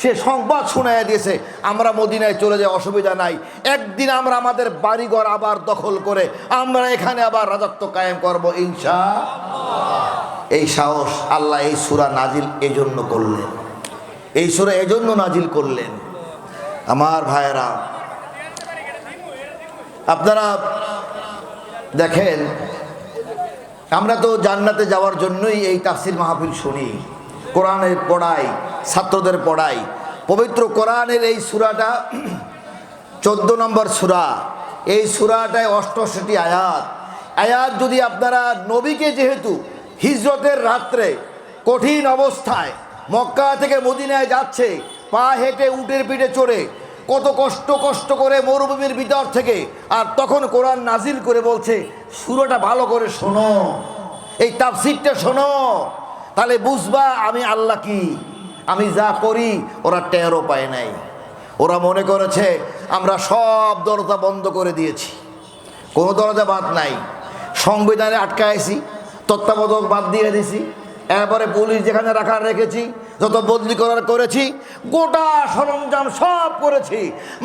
সে সংবাদ শোনায় দিয়েছে, আমরা মদিনায় চলে যাই, অসুবিধা নাই, একদিন আমরা আমাদের বাড়িঘর আবার দখল করে আমরা এখানে আবার রাজত্ব কায়েম করব ইনশাআল্লাহ। এই সাহস আল্লাহ এই সূরা নাজিল এজন্য করলেন, এই সূরা এজন্য নাজিল করলেন। আমার ভাইয়েরা, আপনারা দেখেন, আমরা তো জান্নাতে যাওয়ার জন্যই এই তাফসীর মাহফিল শুনি, কোরআনের পড়াই, ছাত্রদের পড়াই। পবিত্র কোরআনের এই সূরাটা 14 নম্বর সূরা, এই সূরাটায় 88টি আয়াত যদি আপনারা নবীকে, যেহেতু হিজরতের রাত্রে কঠিন অবস্থায় মক্কা থেকে মদিনায় যাচ্ছে, পা হেঁটে উটের পিঠে চড়ে, কত কষ্ট করে মরুভূমির ভিতর থেকে, আর তখন কোরআন নাজিল করে বলছে সূরাটা ভালো করে শোনো, এই তাফসীরটা শোনো, তাহলে বুঝবা আমি আল্লাহ কি। আমি যা করি ওরা টেরও পায় নাই, ওরা মনে করেছে আমরা সব দরজা বন্ধ করে দিয়েছি, কোনো দরজা বাদ নাই, সংবিধানে আটকাইছি, তত্ত্বাবধায়ক বাদ দিয়ে দিছি, এরপরে পুলিশ যেখানে রাখার রেখেছি, যত বদলি করার করেছি, গোটা সরঞ্জাম সব করেছি।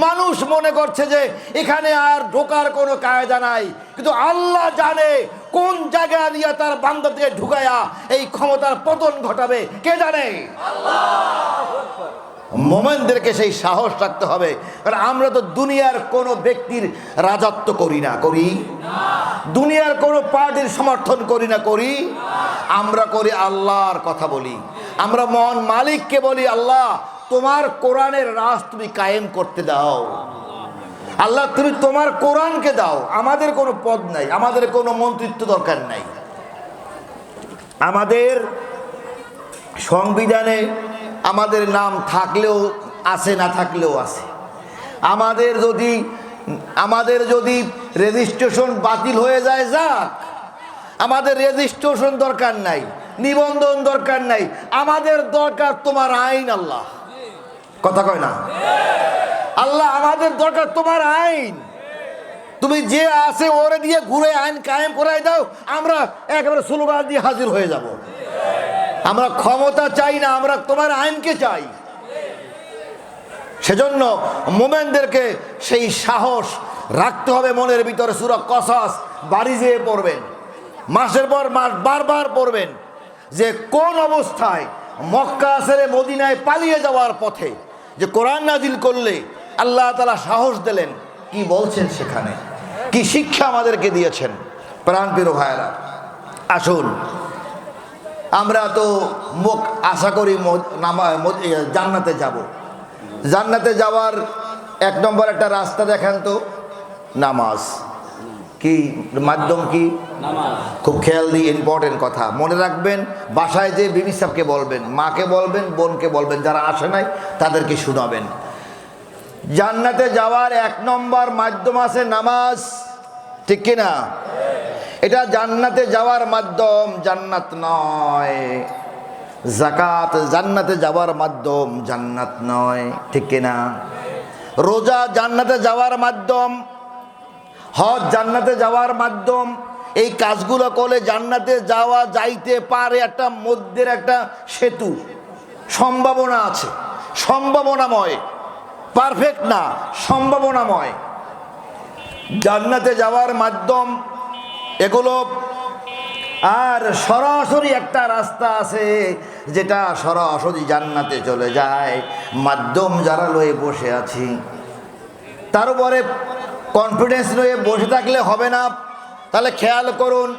মানুষ মনে করছে যে এখানে আর ঢোকার কোনো কায়দা নাই, কিন্তু আল্লাহ জানে কোন জায়গায় নিয়ে তার বান্দাকে ঢুকায়া এই ক্ষমতার পতন ঘটাবে, কে জানে? মোমেনদেরকে সেই সাহস রাখতে হবে, কারণ আমরা তো দুনিয়ার কোনো ব্যক্তির রাজত্ব করি না, দুনিয়ার কোনো পার্টির সমর্থন করি না, আমরা করি আল্লাহর কথা বলি, আমরা মহান মালিককে বলি আল্লাহ তোমার কোরআনের রাজ তুমি কায়েম করতে দাও, আল্লাহ তুমি তোমার কোরআনকে দাও, আমাদের কোনো পদ নাই, আমাদের কোনো মন্ত্রিত্ব দরকার নাই। আমাদের সংবিধানে আমাদের নাম থাকলেও আছে, না থাকলেও আছে। আমাদের যদি রেজিস্ট্রেশন বাতিল হয়ে যায়, যাক, আমাদের রেজিস্ট্রেশন দরকার নাই, নিবন্ধন দরকার নাই, আমাদের দরকার তোমার আইন। আল্লাহ কথা কয় না? আল্লাহ আমাদের দরকার তোমার আইন, তুমি যে আছে ওরে দিয়ে ঘুরে আইন কায়েম করাই দাও, আমরা একেবারে স্লোগান দিয়ে হাজির হয়ে যাব। আমরা ক্ষমতা চাই না, আমরা তোমার আইনকে চাই। সেজন্য মোমেনদেরকে সেই সাহস রাখতে হবে মনের ভিতরে। সূরা কসস বাড়ি যেয়ে পড়বেন, মাসের পর মাস বারবার পড়বেন, যে কোন অবস্থায় মক্কা ছেড়ে মদিনায় পালিয়ে যাওয়ার পথে যে কোরআন নাজিল করলে আল্লাহ তাআলা সাহস দিলেন, কি বলছেন সেখানে, কি শিক্ষা আমাদেরকে দিয়েছেন। প্রাণপ্রিয় ভাইয়েরা, আসুন আমরা তো মুখ আশা করি জান্নাতে যাব। জান্নাতে যাওয়ার 1 নম্বর একটা রাস্তা দেখেন তো, নামাজ। কি মাধ্যম? কি নামাজ। খুব খেয়াল দিয়ে ইম্পর্টেন্ট কথা মনে রাখবেন, বাসায় যে বিবি সাহেবকে বলবেন, মাকে বলবেন, বোনকে বলবেন, যারা আসে নাই তাদেরকে শোনাবেন। জান্নাতে যাওয়ার 1 নম্বর মাধ্যম আছে নামাজ, ঠিক কিনা? এটা জান্নাতে যাওয়ার মাধ্যম, জান্নাত নয়। যাকাত জান্নাতে যাওয়ার মাধ্যম, জান্নাত নয়, ঠিক কিনা? রোজা জান্নাতে যাওয়ার মাধ্যম, হজ জান্নাতে যাওয়ার মাধ্যম। এই কাজগুলো করলে জান্নাতে যাওয়া যাইতে পারে, একটা মধ্যের একটা সেতু সম্ভাবনা আছে। সম্ভাবনাময়, পারফেক্ট না, সম্ভাবনাময়। জান্নাতে যাওয়ার মাধ্যম এগুলো। আর সরাসরি একটা রাস্তা আছে যেটা সরাসরি জান্নাতে চলে যায়। মাধ্যম যারা লয়ে বসে আছি, তার উপরে কনফিডেন্স লয়ে বসে থাকলে হবে না। তাহলে খেয়াল করুন,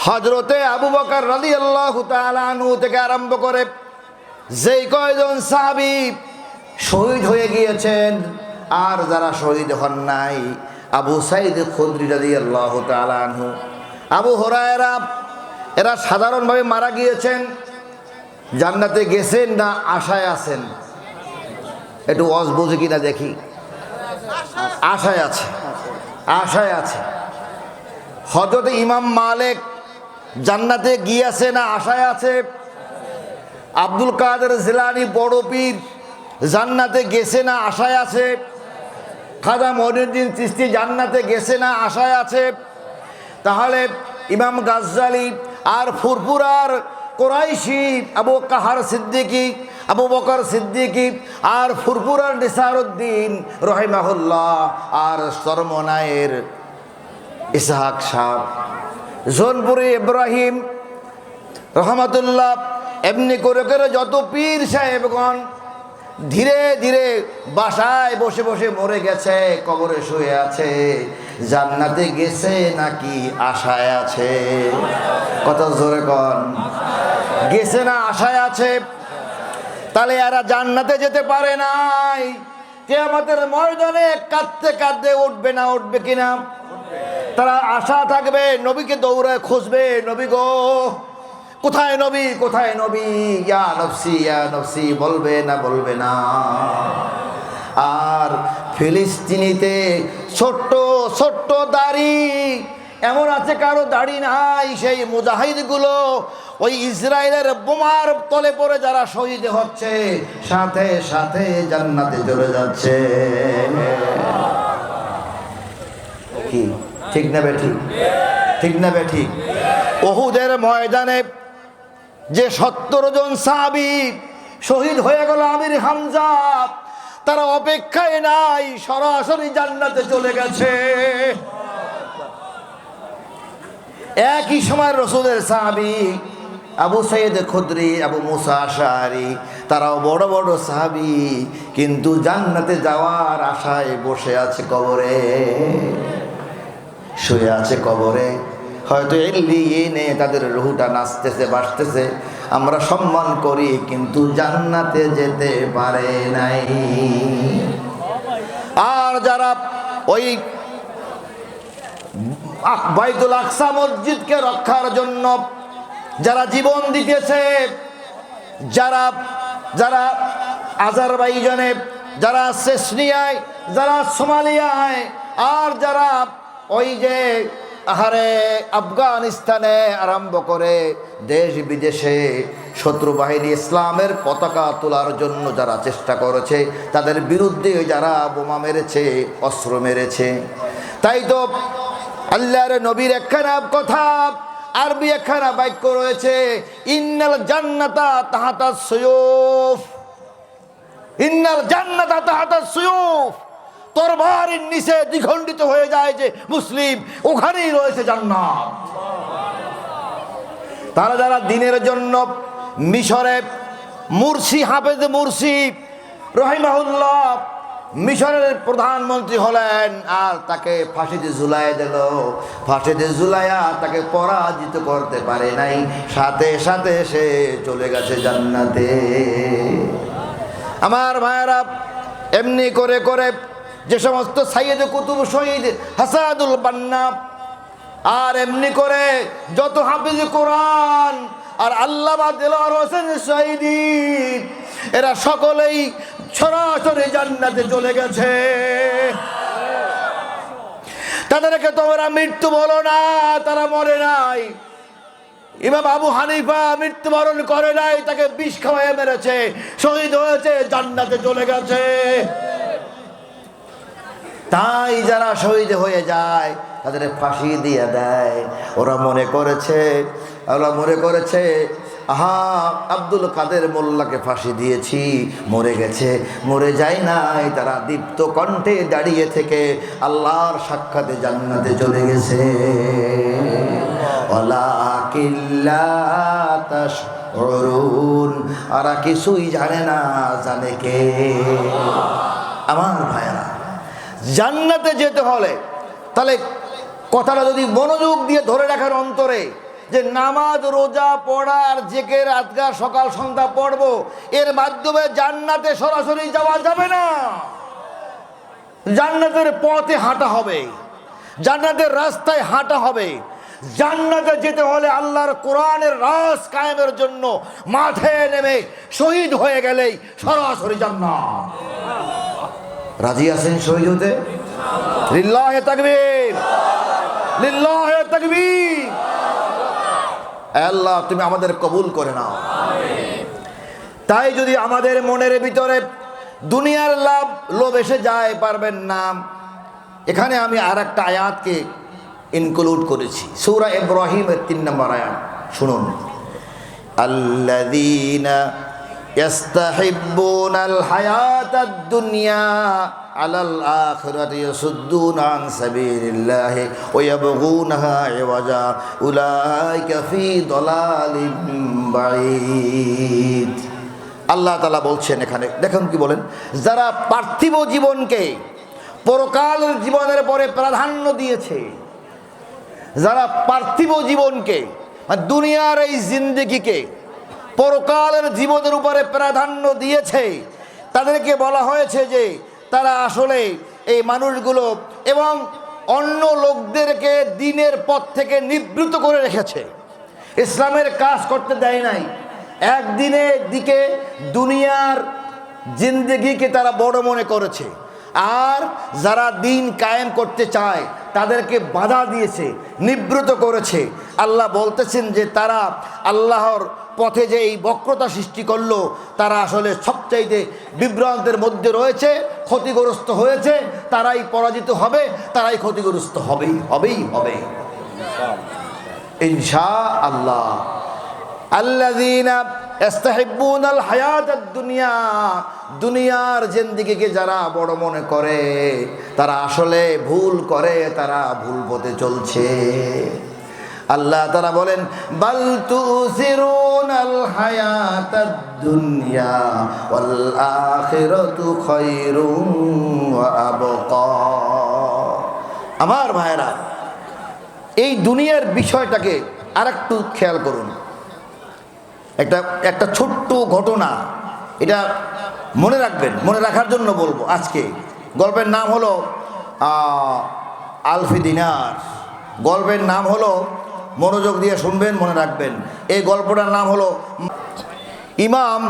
হযরতে আবু বকর রাদিয়াল্লাহু তাআলা আনহু থেকে আরম্ভ করে যেই কয়জন সাহাবী শহীদ হয়ে গিয়েছেন, আর যারা শহীদ হন নাই, আবু সাঈদ খুদরি রাদিয়াল্লাহু তাআলা আনহু, আবু হুরায়রা, এরা সাধারণভাবে মারা গিয়েছেন। জান্নাতে গেছেন না আশায় আছেন? একটু ওয়াজ বুঝে কিনা দেখি। আশায় আছে, আশায় আছে। হযরত ইমাম মালিক জান্নাতে গিয়েছে না আশায় আছে? আব্দুল কাদের জিলানী বড় পীর জান্নাতে গেছে না আশায় আছে? খাজা মঈনুদ্দিন চিশতি জান্নাতে গেছে না আশায় আছে? তাহলে ইমাম গাজ্জালি আর ফুরফুরার কোরাইশি আবু কাহার সিদ্দিকী, আবু বকর সিদ্দিকী, আর ফুরফুরার নিসারউদ্দিন রহিমাহুল্লাহ, আর চরমনায়ের ইসহাক সাহেব, জোনপুরি ইব্রাহিম রহমাতুল্লাহ, এমনি করে করে যত পীর সাহেবগণ ধীরে ধীরে বাসায় বসে বসে মরে গেছে, কবরে শুয়ে আছে। জান্নাতে গেছে নাকি আশায় আছে? কত জোরে কন, গেছে না আশায় আছে? তাহলে এরা জান্নাতে যেতে পারে নাই, কিয়ামতের ময়দানে কাঁদতে কাঁদতে উঠবে না, উঠবে কিনা? তারা আশা থাকবে, নবীকে দৌড়ায় খুঁজবে, নবী গো কোথায় নবী, কোথায় নবী, ইয়া নফসি ইয়া নফসি বলবে না, বলবে না। আর ফিলিস্তিনিতে ছোট্ট ছোট্ট দাড়ি, এমন আছে কারো দাড়ি নাই, সেই মুজাহিদগুলো ওই ইসরায়েলের বোমার তলে পড়ে যারা শহীদ হচ্ছে, সাথে সাথে জান্নাতে চলে যাচ্ছে। কি ঠিক না বেঠিক? ঠিক না বেঠিক? উহুদের ময়দানে যে 70 জন সাহাবী শহীদ হয়ে গেল, আমির হামজা, তারা অপেক্ষায় নাই, সরাসরি জান্নাতে চলে গেছে। একই সময় রাসূলের সাহাবী আবু সাঈদ খুদরি, আবু মুসা আশআরী, তারাও বড় বড় সাহাবী, কিন্তু জান্নাতে যাওয়ার আশায় বসে আছে কবরে, শুয়ে আছে কবরে। হয়তো ইল্লিয়িনে তাদের রূহটা নাচতেছে, বাসতেছে, আমরা সম্মান করি, কিন্তু জান্নাতে যেতে পারে নাই। আর যারা ওই বাইতুল আকসা মসজিদকে রক্ষার জন্য যারা জীবন দিতেছে, যারা যারা আজারবাইজানে, যারা চেচনিয়ায়, যারা সোমালিয়ায়, আর যারা ওই যে আহারে আফগানিস্তানে আরম্ভ করে দেশ বিদেশে শত্রু বাহিনী ইসলামের পতাকা তোলার জন্য যারা চেষ্টা করেছে, তাদের বিরুদ্ধে যারা বোমা মেরেছে, অস্ত্র মেরেছে। তাই তো আল্লাহর নবীর একখানা কথা, আরবি একখানা বাক্য রয়েছে, ইন্নাল জান্নাতা তাহাতাস সুয়ুফ, ইন্নাল জান্নাতা তাহাতাস সুয়ুফ। তরবারির নিচে দ্বিখণ্ডিত হয়ে যায় যে মুসলিম, ওখানেই রয়েছে জান্নাত। তারা যারা দিনের জন্য মিশরে, মুরসি হাফেজ মুরসি রহিমাহুল্লাহ মিশরের প্রধানমন্ত্রী হলেন, আর তাকে ফাঁসিতে ঝুলাই দিল। ফাঁসিতে ঝুলাইয়া তাকে পরাজিত করতে পারে নাই, সাথে সাথে সে চলে গেছে জান্নাতে। আমার ভাইয়েরা, এমনি করে করে যে সমস্ত সাইয়েদ কুতুব শহীদ হাসানুল বান্না, আর এমনি করে যত হাফিজ কোরআন আর আল্লামা দেলোয়ার হোসেন সাঈদী, এরা সকলেই সরাসরি জান্নাতে চলে গেছে। তাদেরকে তোমরা মৃত্যু বলো না, তারা মরে নাই। ইমাম আবু হানিফা মৃত্যুবরণ করে নাই, তাকে বিষ খাওয়ায় মেরেছে, শহীদ হয়েছে, জান্নাতে চলে গেছে। তাই যারা শহীদ হয়ে যায় তাদের ফাঁসি দিয়ে দেয়। ওরা মনে করেছে আহা আব্দুল কাদের মোল্লাকে ফাঁসি দিয়েছি, মরে গেছে, মরে যায় নাই, তারা দীপ্ত কণ্ঠে দাঁড়িয়ে থেকে আল্লাহর সাক্ষাতে জান্নাতে চলে গেছে। ওরা কিছুই জানে না, জানে কে? আমার ভাইরা, জান্নাতে যেতে হলে তাহলে কথাটা যদি মনোযোগ দিয়ে ধরে রাখার অন্তরে, যে নামাজ রোজা পড়া আর জিকির আজকার সকাল সন্ধ্যা পড়বো, এর মাধ্যমে জান্নাতে সরাসরি যাওয়া যাবে না। জান্নাতের পথে হাঁটা হবে, জান্নাতের রাস্তায় হাঁটা হবে। জান্নাতে যেতে হলে আল্লাহর কোরআনের রাজ কায়েমের জন্য মাঠে নেমে শহীদ হয়ে গেলেই সরাসরি জান্নাত। রাজি আছেন শহীদ হতে? লিল্লাহে তাকবীর, লিল্লাহে তাকবীর। আল্লাহ তুমি আমাদের কবুল করে নাও। তাই যদি আমাদের মনের ভিতরে দুনিয়ার লাভ লোভ এসে যায়, পারবেন না। এখানে আমি আর একটা আয়াতকে ইনক্লুড করেছি, সূরা ইব্রাহিমের 3 নম্বর আয়াত শুনুন। আল্লাযীনা ইয়াস্তাহিব্বুনাল হায়াতাদ দুনিয়া আলাল আখিরাতি ইয়াসুদ্দুনা আন সাবিলিল্লাহি ওয়া ইয়াবগুনাহা ইওয়াজা উলাইকা ফি দালালিম বাঈদ। আল্লাহ তাআলা বলছেন এখানে, দেখুন কি বলেন, যারা পার্থিব জীবনকে পরকালের জীবনের পরে প্রাধান্য দিয়েছে, যারা পার্থিব জীবনকে দুনিয়ার এই জিন্দেগিকে পরকালের জীবনের উপরে প্রাধান্য দিয়েছে, তাদেরকে বলা হয়েছে যে তারা আসলে এই মানুষগুলো এবং অন্য লোকদেরকে দিনের পথ থেকে নিবৃত্ত করে রেখেছে, ইসলামের কাজ করতে দেয় নাই। একদিনের দিকে দুনিয়ার জিন্দেগিকে তারা বড় মনে করেছে, আর যারা দিন কায়েম করতে চায় তাদেরকে বাধা দিয়েছে, নিবৃত্ত করেছে। আল্লাহ বলতেছেন যে তারা আল্লাহর পথে যে এই বক্রতা সৃষ্টি করলো, তারা আসলে সবচাইতে বিভ্রান্তের মধ্যে রয়েছে, ক্ষতিগ্রস্ত হয়েছে। তারাই পরাজিত হবে, তারাই ক্ষতিগ্রস্ত হবেই হবে ইনশাআল্লাহ। আল্লাযীনা ইস্তাহিব্বুনাল হায়াতাদ দুনিয়া, দুনিয়ার জিন্দেগিকে যারা বড় মনে করে তারা আসলে ভুল করে, তারা ভুল পথে চলছে। আল্লাহ তাআলা বলেন, বাল তুসিরুনাল হায়াতাদ দুনিয়া ওয়াল আখিরাতু খায়রুন ওয়া আবকা। আমার ভাইরা, এই দুনিয়ার বিষয়টাকে আরেকটু খেয়াল করুন। একটা ছোট্ট ঘটনা, এটা মনে রাখবেন, মনে রাখার জন্য বলবো আজকে। গল্পের নাম হলো আলফি দিনার। গল্পের নাম হলো, মনোযোগ দিয়ে শুনবেন, মনে রাখবেন, এই গল্পটার নাম হলো ইমাম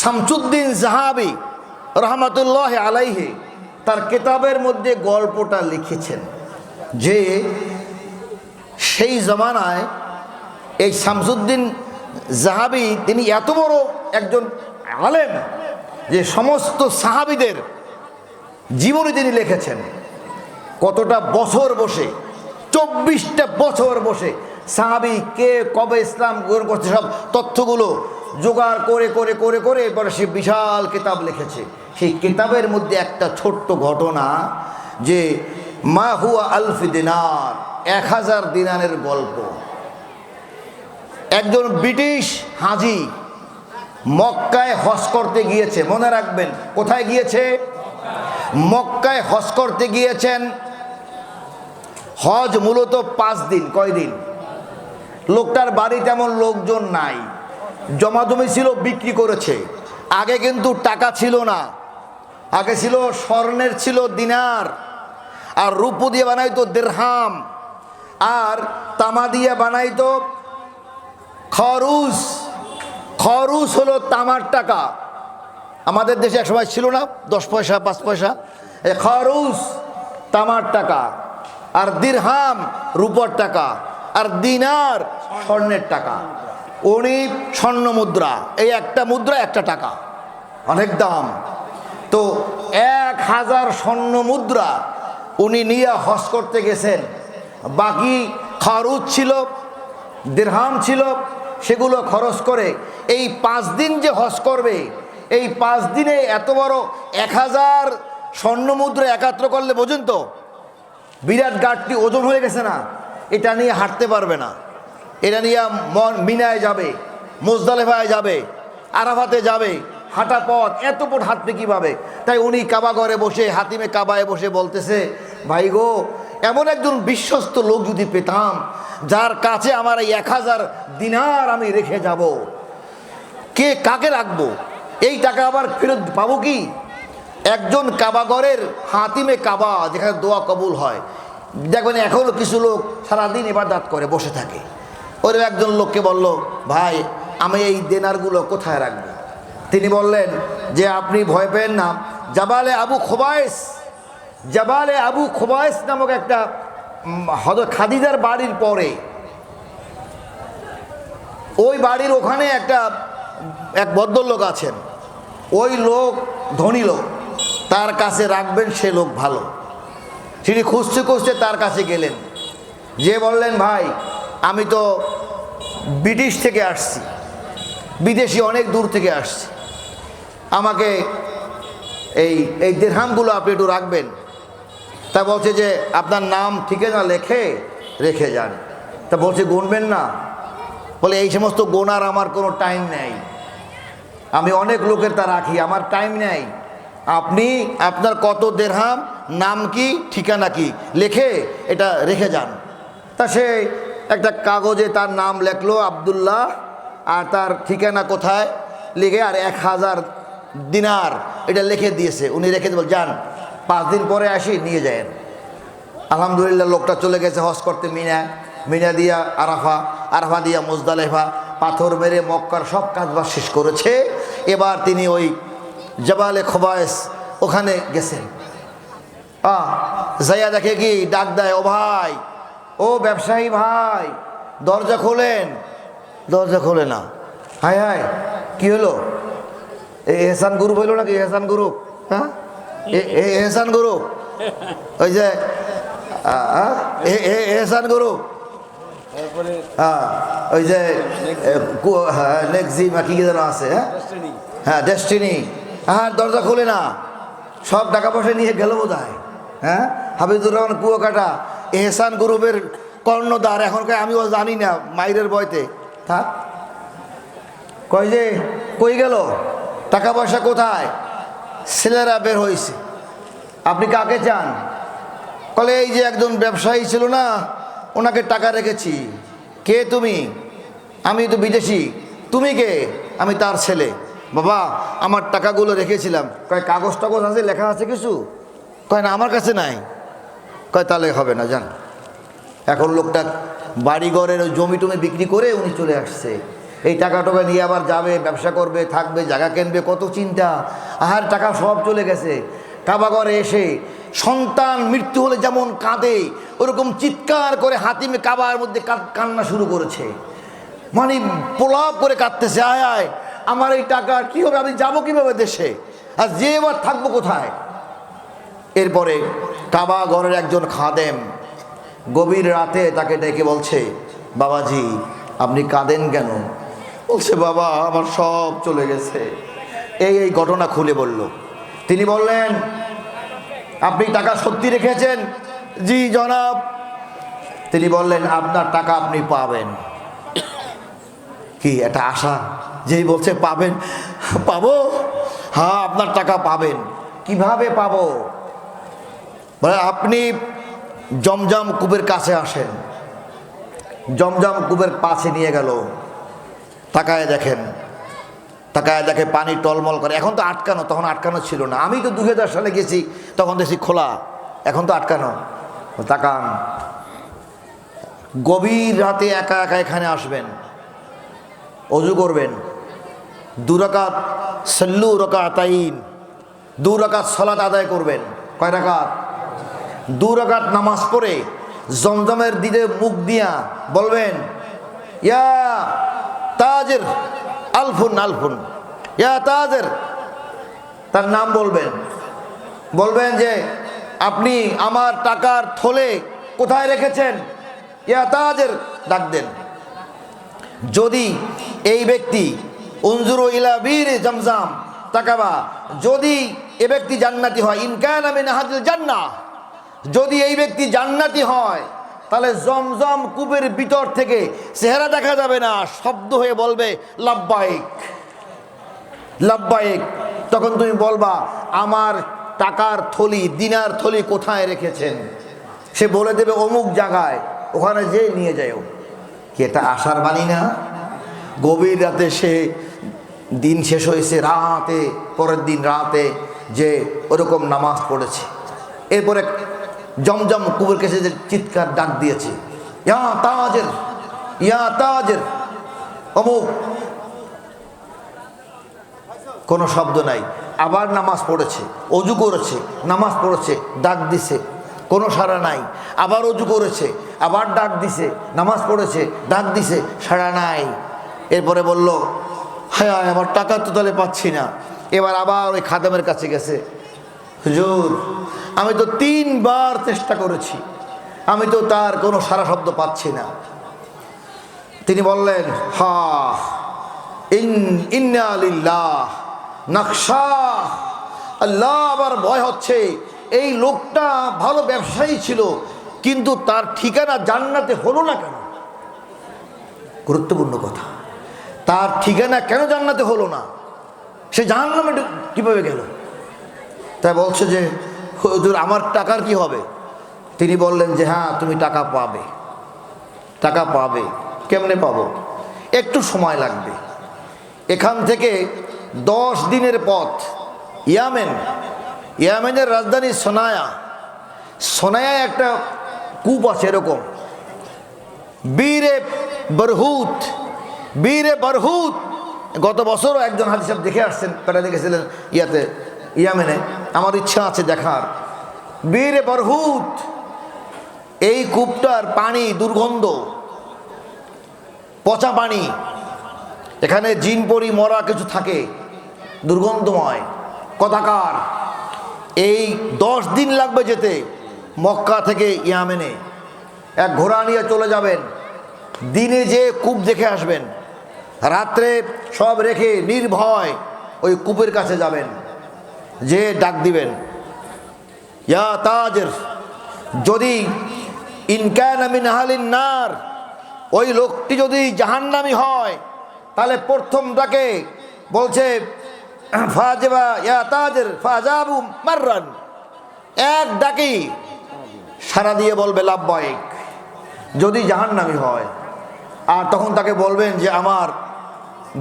শামসুদ্দিন জাহাবি রহমাতুল্লাহ আলাইহি তার কিতাবের মধ্যে গল্পটা লিখেছেন যে সেই জমানায় এই শামসুদ্দিন জাহাবি তিনি এত বড় একজন আলেম যে সমস্ত সাহাবীদের জীবনী তিনি লিখেছেন। কতটা বছর বসে, 24টা বছর বসে সাহাবী কে কবে ইসলাম গ্রহণ করছে সব তথ্যগুলো জোগাড় করে করে করে করে এরপরে সে বিশাল কিতাব লিখেছে। সেই কিতাবের মধ্যে একটা ছোট্ট ঘটনা, যে মা হুয়া আলফি দিনার, 1000 দিনারের গল্প। একজন ব্রিটিশ হাজি মক্কায় হজ করতে গিয়েছে, মনে রাখবেন কোথায় গিয়েছে? মক্কায় হজ করতে গিয়েছেন। হজ মূলত 5 দিন। কয়দিন? লোকটার বাড়ি তেমন লোকজন নাই, জমাজমি ছিল, বিক্রি করেছে। আগে কিন্তু টাকা ছিল না, আগে ছিল স্বর্ণের ছিল দিনার, আর রূপো দিয়ে বানাইতো দিরহাম, আর তামা দিয়ে বানাইতো খরুস। খরুস হলো তামার টাকা, আমাদের দেশে এক সময় ছিল না 10 পয়সা 5 পয়সা, এ খরুস তামার টাকা, আর দিরহাম রূপর টাকা, আর দিনার স্বর্ণের টাকা। উনি স্বর্ণ মুদ্রা, এই একটা মুদ্রা 1 টাকা, অনেক দাম। তো 1000 স্বর্ণ মুদ্রা উনি নিয়ে হজ করতে গেছেন। বাকি খরচ ছিল দিরহাম ছিল, সেগুলো খরচ করে এই 5 দিন যে হজ করবে, এই 5 দিনে এত বড় 1000 স্বর্ণমুদ্রা একাত্র করলে বোঝেন তো বিরাট গাড়টি ওজন হয়ে গেছে না, এটা নিয়ে হাঁটতে পারবে না। এটা নিয়ে মিনায় যাবে, মুজদালিফায় যাবে, আরাফাতে যাবে, হাঁটা পথ, এত পথ হাঁটবে কীভাবে? তাই উনি কাবা ঘরে বসে, হাতিমে কাবায় বসে বলতেছে, ভাই গো, এমন একজন বিশ্বস্ত লোক যদি পেতাম যার কাছে আমার এই 1000 দিনার আমি রেখে যাব, কে কাকে রাখবো? এই টাকা আবার ফেরত পাবো কি? একজন কাবাগরের হাতিমে কাবা, যেখানে দোয়া কবুল হয়, দেখবেন এখনও কিছু লোক সারাদিন ইবাদত করে বসে থাকে। ওর একজন লোককে বলল, ভাই আমি এই দেনারগুলো কোথায় রাখবো? তিনি বললেন যে আপনি ভয় পেন না, জাবালে আবু খোবায়েস, জাবালে আবু খোবায়েস নামক একটা হযরত খাদিজার বাড়ির পরে, ওই বাড়ির ওখানে এক ভদ্রলোক আছেন, ওই লোক ধনী লোক, তার কাছে রাখবেন, সে লোক ভালো। তিনি খুঁজতে খুঁজতে তার কাছে গেলেন, যে বললেন, ভাই আমি তো ব্রিটিশ থেকে আসছি, বিদেশি অনেক দূর থেকে আসছি, আমাকে এই দিরহামগুলো আপনি একটু রাখবেন। তা বলছে যে আপনার নাম ঠিকানা রেখে যান। তা বলছে গুনবেন না? বলে এই সমস্ত গোনার আমার কোনো টাইম নেই, আমি অনেক লোকের তা রাখি, আমার টাইম নেই। আপনি আপনার কত দিরহাম, নাম কি, ঠিকানা কি, এটা রেখে যান। তা সে একটা কাগজে তার নাম লেখলো আব্দুল্লাহ, আর তার ঠিকানা কোথায় লিখে, আর 1000 দিনার এটা লিখে দিয়েছে। উনি রেখে বল, যান 5 দিন পরে আসি, নিয়ে যায়। আলহামদুলিল্লাহ, লোকটা চলে গেছে হজ করতে মিনা দিয়া আরাফা দিয়া মুজদালিফা, পাথর মেরে মক্কার সব কাজবাজ শেষ করেছে। এবার তিনি ওই জাবালে খোবায়েস ওখানে গেছেন। যাইয়া দেখে কি, ডাক দেয়, ও ভাই, ও ব্যবসায়ী ভাই, দরজা খোলেন। দরজা খোলে না। হায় হায়, কি হলো? এই এহসান গ্রুপ হইল নাকি? এহসান গ্রুপ? হ্যাঁ, এহসান গ্রুপ, ওই যে এহসান গ্রুপ, হ্যাঁ, ওই যে নেক্সিমা কি যেন আছে, হ্যাঁ ডেস্টিনি। হ্যাঁ, দরজা খোলে না, সব টাকা পয়সা নিয়ে গেল বোধহয়। হ্যাঁ, হাফিজুর রহমান কুয়াকাটা এহসান গ্রুপের কর্ণধার, এখন আমিও জানি না, মাইরের বয়তে থাক। কই যে কই গেল টাকা পয়সা, কোথায়? ছেলেরা বের হয়েছে। আপনি কাকে চান? বলে এই যে একজন ব্যবসায়ী ছিল না, ওনাকে টাকা রেখেছি। কে তুমি? আমি তো বিদেশি। তুমি কে? আমি তার ছেলে। বাবা, আমার টাকাগুলো রেখেছিলাম। কয় কাগজ টাগজ আছে, লেখা আছে কিছু? কয় না, আমার কাছে নাই। কয় তাহলে হবে না, যান। এখন লোকটা বাড়িঘরের জমি টমি বিক্রি করে উনি চলে আসছে। এই টাকা নিয়ে আবার যাবে, ব্যবসা করবে, থাকবে, জায়গা কিনবে, কত চিন্তা। আর টাকা সব চলে গেছে। কাবাঘরে এসে সন্তান মৃত্যু হলে যেমন কাঁদে, ওরকম চিৎকার করে হাতিমে কাবার মধ্যে কান্না শুরু করেছে। মানে পোলাপ করে কাঁদতেছে, আয় আয়, আমার এই টাকা কি হবে, আমি যাবো কিভাবে দেশে, আর যে এবার থাকবো কোথায়? এরপরে কাবাঘরের একজন খাদেম গভীর রাতে তাকে ডেকে বলছে, বাবাজি আপনি কাঁদেন কেন? বলছে, বাবা আমার সব চলে গেছে। এই ঘটনা খুলে বলল। তিনি বললেন, আপনি টাকা সত্যি রেখেছেন? জি জনাব। তিনি বললেন, আপনার টাকা আপনি পাবেন। কি একটা আশা, যেই বলছে পাবেন, পাবো? হ্যাঁ, আপনার টাকা পাবেন। কিভাবে পাবো? বলে, আপনি জমজম কূপের কাছে আসেন। জমজম কূপের পাশে নিয়ে গেল। তাকায় দেখে পানি টলমল করে। এখন তো আটকানো, তখন আটকানো ছিল না। আমি তো 2000 সালে গেছি, তখন দেখছি খোলা, এখন তো আটকানো। তাকান, গভীর রাতে একা একা এখানে আসবেন, অজু করবেন, 2 রাকাত সাল্লু রাকাতাইন, 2 রাকাত সালাত আদায় করবেন। কয় রাকাত? 2 রাকাত নামাজ পড়ে জমজমের দিকে মুখ দিয়া বলবেন, ইয়া তাজের আলফুন আলফুন, ইয়া তাজের, তার নাম বলবেন যে আপনি আমার টাকার থলে কোথায় রেখেছেন? ইয়া তাজের ডাক দেন। যদি এই ব্যক্তি উনজুরু ইলা বীর জমজম তাকাবা, যদি এ ব্যক্তি জান্নাতি হয়, ইন কানা মিন আহলিল জান্নাহ, যদি এই ব্যক্তি জান্নাতি হয় তাহলে জমজম কূপের ভিতর থেকে চেহারা দেখা যাবে না, শব্দ হয়ে বলবে লাব্বাইক লাব্বাইক। তখন তুমি বলবা আমার টাকার থলি, দিনার থলি কোথায় রেখেছেন? সে বলে দেবে অমুক জায়গায়, ওখানে যে নিয়ে যাও। কি এটা আশার বাণী না? গভীর রাতে সে দিন শেষ হয়েছে, রাতে পরের দিন রাতে যে ওরকম নামাজ পড়েছে, এরপরে জমজম কূপের কাছে যে চিৎকার ডাক দিয়েছে, ইয়া তাজের, ইয়া তাজের, অমুক, কোনো শব্দ নাই। আবার নামাজ পড়েছে, অজু করেছে, নামাজ পড়েছে, ডাক দিছে, কোনো সাড়া নাই। আবার অজু করেছে, আবার ডাক দিছে, নামাজ পড়েছে, ডাক দিছে, সাড়া নাই। এরপরে বলল, হ্যাঁ আমার টাকা তো তাহলে পাচ্ছি না। এবার আবার ওই খাদেমের কাছে গেছে, হুজুর আমি তো 3 বার চেষ্টা করেছি, আমি তো তার কোনো সারা শব্দ পাচ্ছি না। তিনি বললেন, হা ইন্না লিল্লাহ নকশা, আল্লাহ আবার ভয় হচ্ছে, এই লোকটা ভালো ব্যবসায়ী ছিল কিন্তু তার ঠিকানা জান্নাতে হলো না কেন? গুরুত্বপূর্ণ কথা, তার ঠিকানা কেন জান্নাতে হলো না? সে জাহান্নামে কিভাবে গেল? তাই বলছে যে হুজুর আমার টাকার কি হবে? তিনি বললেন যে হ্যাঁ তুমি টাকা পাবে, টাকা পাবে। কেমনে পাবো? একটু সময় লাগবে। এখান থেকে 10 দিনের পথ ইয়ামেন, ইয়ামেনের রাজধানী সোনায়া, সোনায়ায় একটা কূপ আছে এরকম, বীরে বরহুত, বীরে বরহুত। গত বছরও একজন হাজি সাহেব দেখে আসছেন, তারা দেখেছিলেন ইয়াতে ইয়ামেনে, আমার ইচ্ছা আছে দেখার। বীরে বরহুত, এই কূপটার পানি দুর্গন্ধ, পচা পানি, এখানে জিন পরি মরা কিছু থাকে, দুর্গন্ধময় কথাকার। এই 10 দিন লাগবে যেতে মক্কা থেকে ইয়ামেনে। এক ঘোড়া নিয়ে চলে যাবেন, দিনে যে কূপ দেখে আসবেন, রাত্রে সব রেখে নির্ভয় ওই কূপের কাছে যাবেন, যে ডাক দিবেন, ইয়া তাজের। যদি ইনকানা মিন আহলিন নার, ওই লোকটি যদি জাহান্নামী হয় তাহলে প্রথম ডাকে বলছে ফাজবা ইয়া তাজের ফাজাবু মাররান, এক ডাকেই সারা দিয়ে বলবে লাব্বাইক, যদি জাহান্নামী হয়। আর তখন তাকে বলবেন যে আমার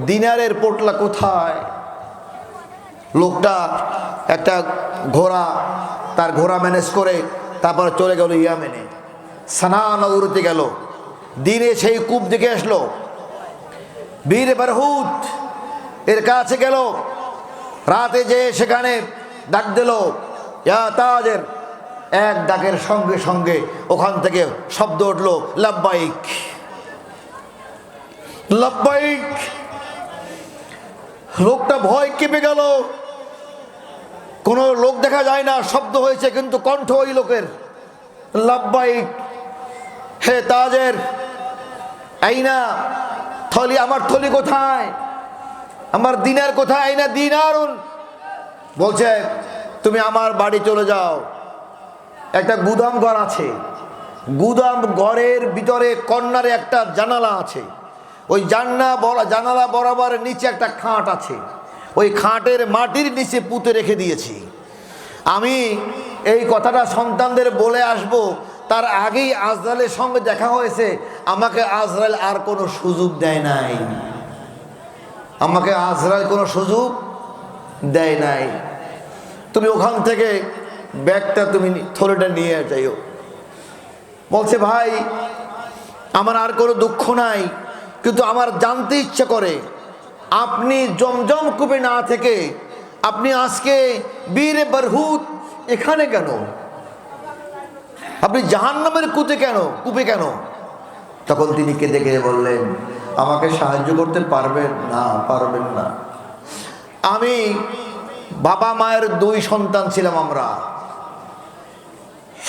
দিনারের পোটলা কোথায়? লোকটা একটা ঘোড়া, তার ঘোড়া ম্যানেজ করে তারপর চলে গেল ইয়ামেনে, সানা নগরীতে গেল, দিনে সেই কূপ দেখে আসলো। বীর বরহুত এর কাছে গেল, রাতে যে সেখানে ডাক দিল ইয়া তাজের, এক ডাকের সঙ্গে সঙ্গে ওখান থেকে শব্দ উঠলো লাব্বাইক লাব্বাইক। লোকটা ভয় কেঁপে গেল, কোনো লোক দেখা যায় না, শব্দ হয়েছে কিন্তু কণ্ঠ ওই লোকের, লাব্বাইক হে তাজের, আইনা থলি, আমার থলি কোথায়? আমার দিনার কোথায়? আইনা দিনারুন। বলছে তুমি আমার বাড়ি চলে যাও, একটা গুদাম ঘর আছে, গুদাম ঘরের ভিতরে কর্নারে একটা জানালা আছে, ওই জানালা বরাবর নিচে একটা খাট আছে, ওই খাটের মাটির নিচে পুঁতে রেখে দিয়েছি। আমি এই কথাটা সন্তানদের বলে আসব, তার আগেই আজরাইলের সঙ্গে দেখা হয়েছে। আমাকে আজরাইল আর কোনো সুযোগ দেয় নাই, আমাকে আজরাইল কোনো সুযোগ দেয় নাই। তুমি ওখান থেকে ব্যাগটা তুমি থলেটা নিয়ে যাইও। বলছে ভাই আমার আর কোনো দুঃখ নাই, কিন্তু আমার জানতে ইচ্ছে করে আপনি জমজম কূপে না থেকে আপনি আজকে বীরে বরহুত এখানে কেন? আপনি জাহান্নামের কূপে কেন? তখন তিনি কেঁদে কেঁদে বললেন, আমাকে সাহায্য করতে পারবেন না? পারবেন না। আমি বাবা মায়ের 2 সন্তান ছিলাম, আমরা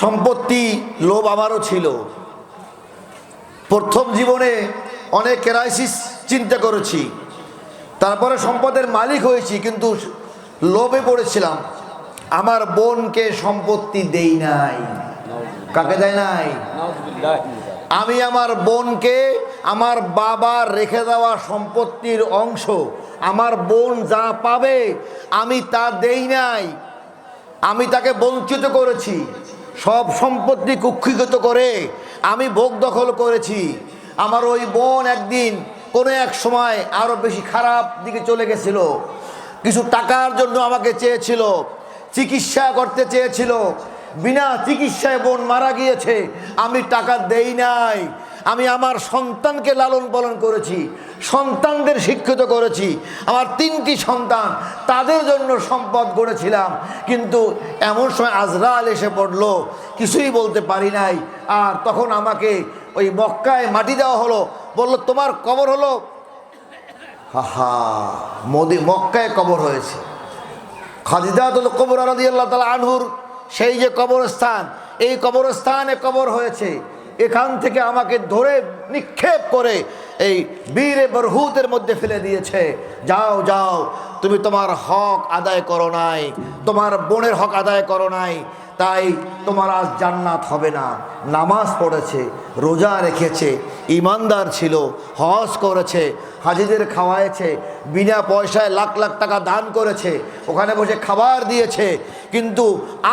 সম্পত্তি লোভ আমারও ছিল। প্রথম জীবনে অনেক ক্রাইসিস চিন্তা করেছি, তারপরে সম্পদের মালিক হয়েছি, কিন্তু লোভে পড়েছিলাম। আমার বোনকে সম্পত্তি দেই নাই। কাকে দেয় নাই? আমি আমার বোনকে আমার বাবার রেখে দেওয়া সম্পত্তির অংশ, আমার বোন যা পাবে আমি তা দেই নাই। আমি তাকে বঞ্চিত করেছি, সব সম্পত্তি কুক্ষিগত করে আমি ভোগ দখল করেছি। আমার ওই বোন একদিন কোনো এক সময় আরো বেশি খারাপ দিকে চলে গেছিল, কিছু টাকার জন্য আমাকে চেয়েছিল, চিকিৎসা করতে চেয়েছিল, বিনা চিকিৎসায় বোন মারা গিয়েছে, আমি টাকা দেই নাই। আমি আমার সন্তানকে লালন পালন করেছি, সন্তানদের শিক্ষিত করেছি, আমার 3টি সন্তান, তাদের জন্য সম্পদ গড়েছিলাম। কিন্তু এমন সময় আজরাল এসে পড়লো, কিছুই বলতে পারি নাই। আর তখন আমাকে ওই মক্কায় মাটি দেওয়া হলো, বলল তোমার কবর হলো। হাহা, মক্কায় কবর হয়েছে। খাদিজাতুল কুবরা রাদিয়াল্লাহু তাআলা আনহুর সেই যে কবরস্থান, এই কবরস্থানে কবর হয়েছে। এখান থেকে আমাকে ধরে নিক্ষেপ করে এই বীরে বরহুতের মধ্যে ফেলে দিয়েছে। যাও যাও, তুমি তোমার হক আদায় করো নাই, তোমার বোনের হক আদায় করো নাই, তাই তোমার আজ জান্নাত হবে না। নামাজ পড়েছে, রোজা রেখেছে, ইমানদার ছিল, হজ করেছে, হাজিদের খাওয়াইছে, বিনা পয়সায় লাখ লাখ টাকা দান করেছে, ওখানে বসে খাবার দিয়েছে, কিন্তু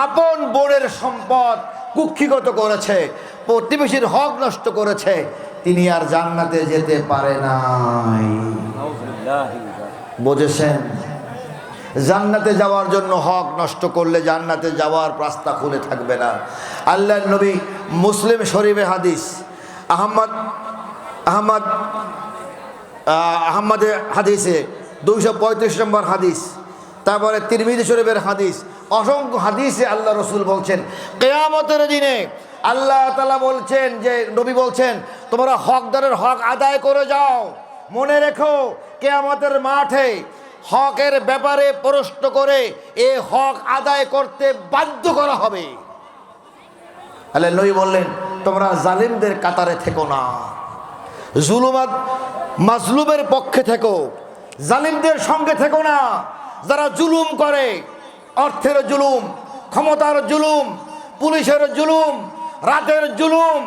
আপন বোনের সম্পদ কুক্ষিগত করেছে, প্রতিবেশীর হক নষ্ট করেছে, তিনি আর জান্নাতে যেতে পারে নাই। বুঝেছেন? জান্নাতে যাওয়ার জন্য হক নষ্ট করলে জান্নাতে যাওয়ার রাস্তা খুলে থাকবে না। আল্লাহর নবী মুসলিম শরীফে হাদিস, আহমদের হাদিসে 235 নম্বর হাদিস, তারপরে তিরমিজি শরীফের হাদিস, অসংখ্য হাদিসে আল্লাহ রসুল বলছেন কিয়ামতের দিনে আল্লাহ তাআলা বলছেন, যে নবী বলছেন তোমরা হকদারের হক আদায় করে যাও। মনে রেখো কিয়ামতের মাঠে হকের ব্যাপারে প্রশ্ন করে এ হক আদায় করতে বাধ্য করা হবে। আল্লাহ নবী বললেন তোমরা জালিমদের কাতারে থেকো না, জুলুমাত মাজলুমের পক্ষে থেকো, জালিমদের সঙ্গে থেকো না। যারা জুলুম করে, অর্থের জুলুম, ক্ষমতার জুলুম, পুলিশের জুলুম, রাতের জুলুম